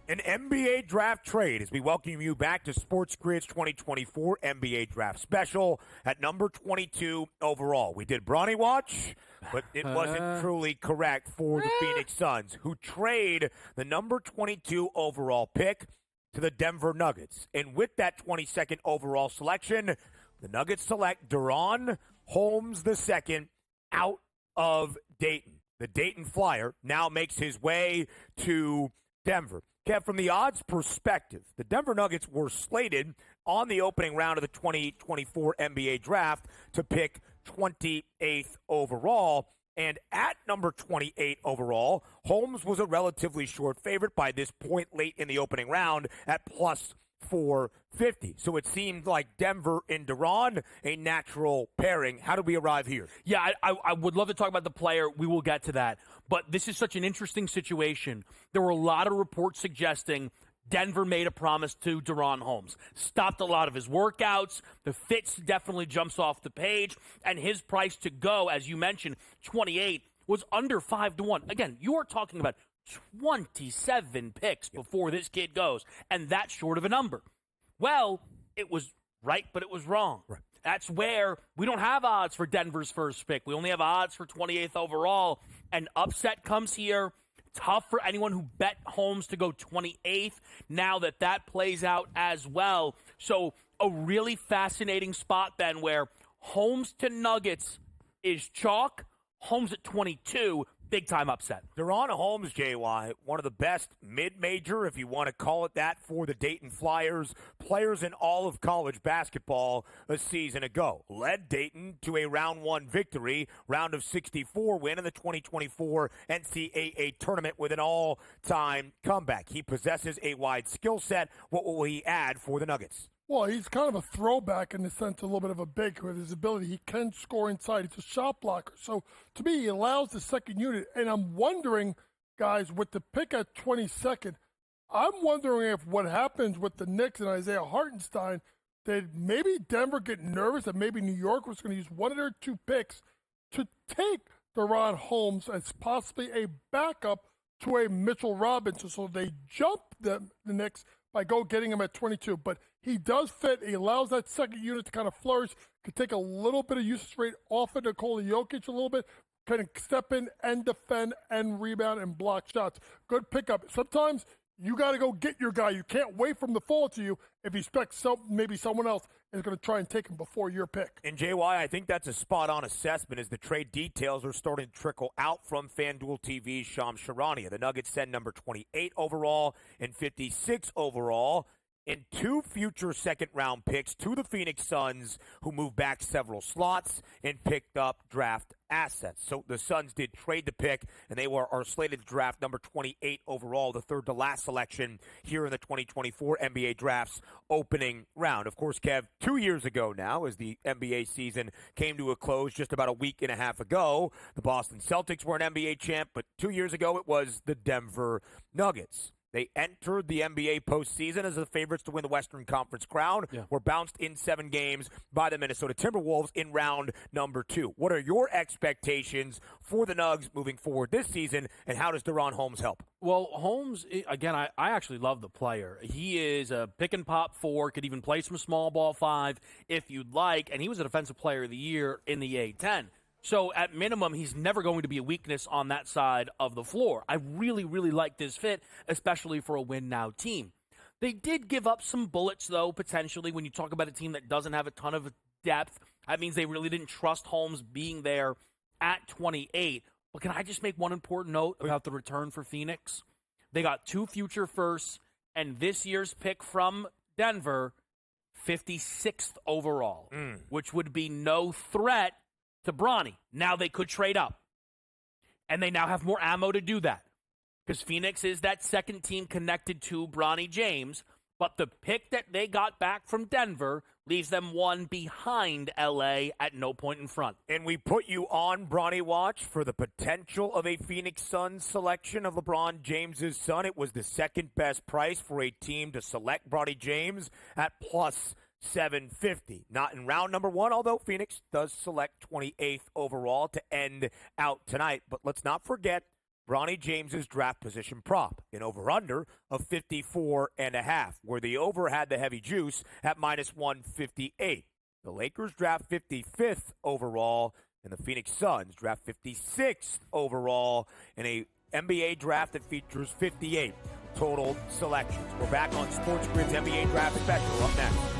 An NBA draft trade as we welcome you back to SportsGrid's 2024 NBA Draft Special at number 22 overall. We did Bronny Watch, but it wasn't truly correct for the Phoenix Suns, who trade the number 22 overall pick to the Denver Nuggets. And with that 22nd overall selection, the Nuggets select Deron Holmes II out of Dayton. The Dayton Flyer now makes his way to Denver. Kev, from the odds perspective, the Denver Nuggets were slated on the opening round of the 2024 NBA Draft to pick 28th overall. And at number 28 overall, Holmes was a relatively short favorite by this point late in the opening round at plus 450. So it seemed like Denver and Duran, a natural pairing. How did we arrive here? Yeah, I would love to talk about the player. We will get to that. But this is such an interesting situation. There were a lot of reports suggesting Denver made a promise to Duran Holmes. Stopped a lot of his workouts. The fits definitely jumps off the page. And his price to go, as you mentioned, 28, was under 5-1. Again, you are talking about 27 picks before this kid goes, and that's short of a number. Well, it was right, but it was wrong. Right. That's where we don't have odds for Denver's first pick. We only have odds for 28th overall. And upset comes here. Tough for anyone who bet Holmes to go 28th now that plays out as well. So a really fascinating spot then where Holmes to Nuggets is chalk, Holmes at 22, big-time upset. Duran Holmes, JY, one of the best mid-major, if you want to call it that, for the Dayton Flyers, players in all of college basketball a season ago. Led Dayton to a round 1 victory, round of 64 win in the 2024 NCAA tournament with an all-time comeback. He possesses a wide skill set. What will he add for the Nuggets? Well, he's kind of a throwback in the sense, a little bit of a big with his ability. He can score inside. He's a shot blocker. So, to me, he allows the second unit. And I'm wondering, guys, with the pick at 22nd, I'm wondering if what happens with the Knicks and Isaiah Hartenstein, did maybe Denver get nervous that maybe New York was going to use one of their 2 picks to take Duran Holmes as possibly a backup to a Mitchell Robinson. So they jump the Knicks by getting him at 22. But he does fit. He allows that second unit to kind of flourish. Could take a little bit of usage rate off of Nikola Jokic a little bit. Kind of step in and defend and rebound and block shots. Good pickup. Sometimes you got to go get your guy. You can't wait for him to fall to you if you expect maybe someone else is going to try and take him before your pick. And JY, I think that's a spot-on assessment as the trade details are starting to trickle out from FanDuel TV's Shams Charania. The Nuggets send number 28 overall and 56 overall and 2 future second-round picks to the Phoenix Suns, who moved back several slots and picked up draft assets. So the Suns did trade the pick, and they are slated to draft number 28 overall, the third to last selection here in the 2024 NBA Draft's opening round. Of course, Kev, 2 years ago now, as the NBA season came to a close just about a week and a half ago, the Boston Celtics were an NBA champ, but 2 years ago it was the Denver Nuggets. They entered the NBA postseason as the favorites to win the Western Conference crown. Yeah. Were bounced in 7 games by the Minnesota Timberwolves in round number 2. What are your expectations for the Nugs moving forward this season, and how does Duran Holmes help? Well, Holmes, again, I actually love the player. He is a pick-and-pop 4, could even play some small ball 5 if you'd like, and he was a Defensive Player of the Year in the A-10. So at minimum, he's never going to be a weakness on that side of the floor. I really, really like this fit, especially for a win-now team. They did give up some bullets, though, potentially, when you talk about a team that doesn't have a ton of depth. That means they really didn't trust Holmes being there at 28. But can I just make one important note about the return for Phoenix? They got 2 future firsts, and this year's pick from Denver, 56th overall, which would be no threat to Bronny. Now they could trade up. And they now have more ammo to do that. Because Phoenix is that second team connected to Bronny James. But the pick that they got back from Denver leaves them 1 behind L.A. at no point in front. And we put you on Bronny Watch for the potential of a Phoenix Suns selection of LeBron James' son. It was the second best price for a team to select Bronny James at plus $750. Not in round number 1, although Phoenix does select 28th overall to end out tonight. But let's not forget Bronny James's draft position prop, an over-under of 54.5, where the over had the heavy juice at minus 158. The Lakers draft 55th overall, and the Phoenix Suns draft 56th overall in a NBA draft that features 58 total selections. We're back on SportsGrid's NBA Draft Special up next.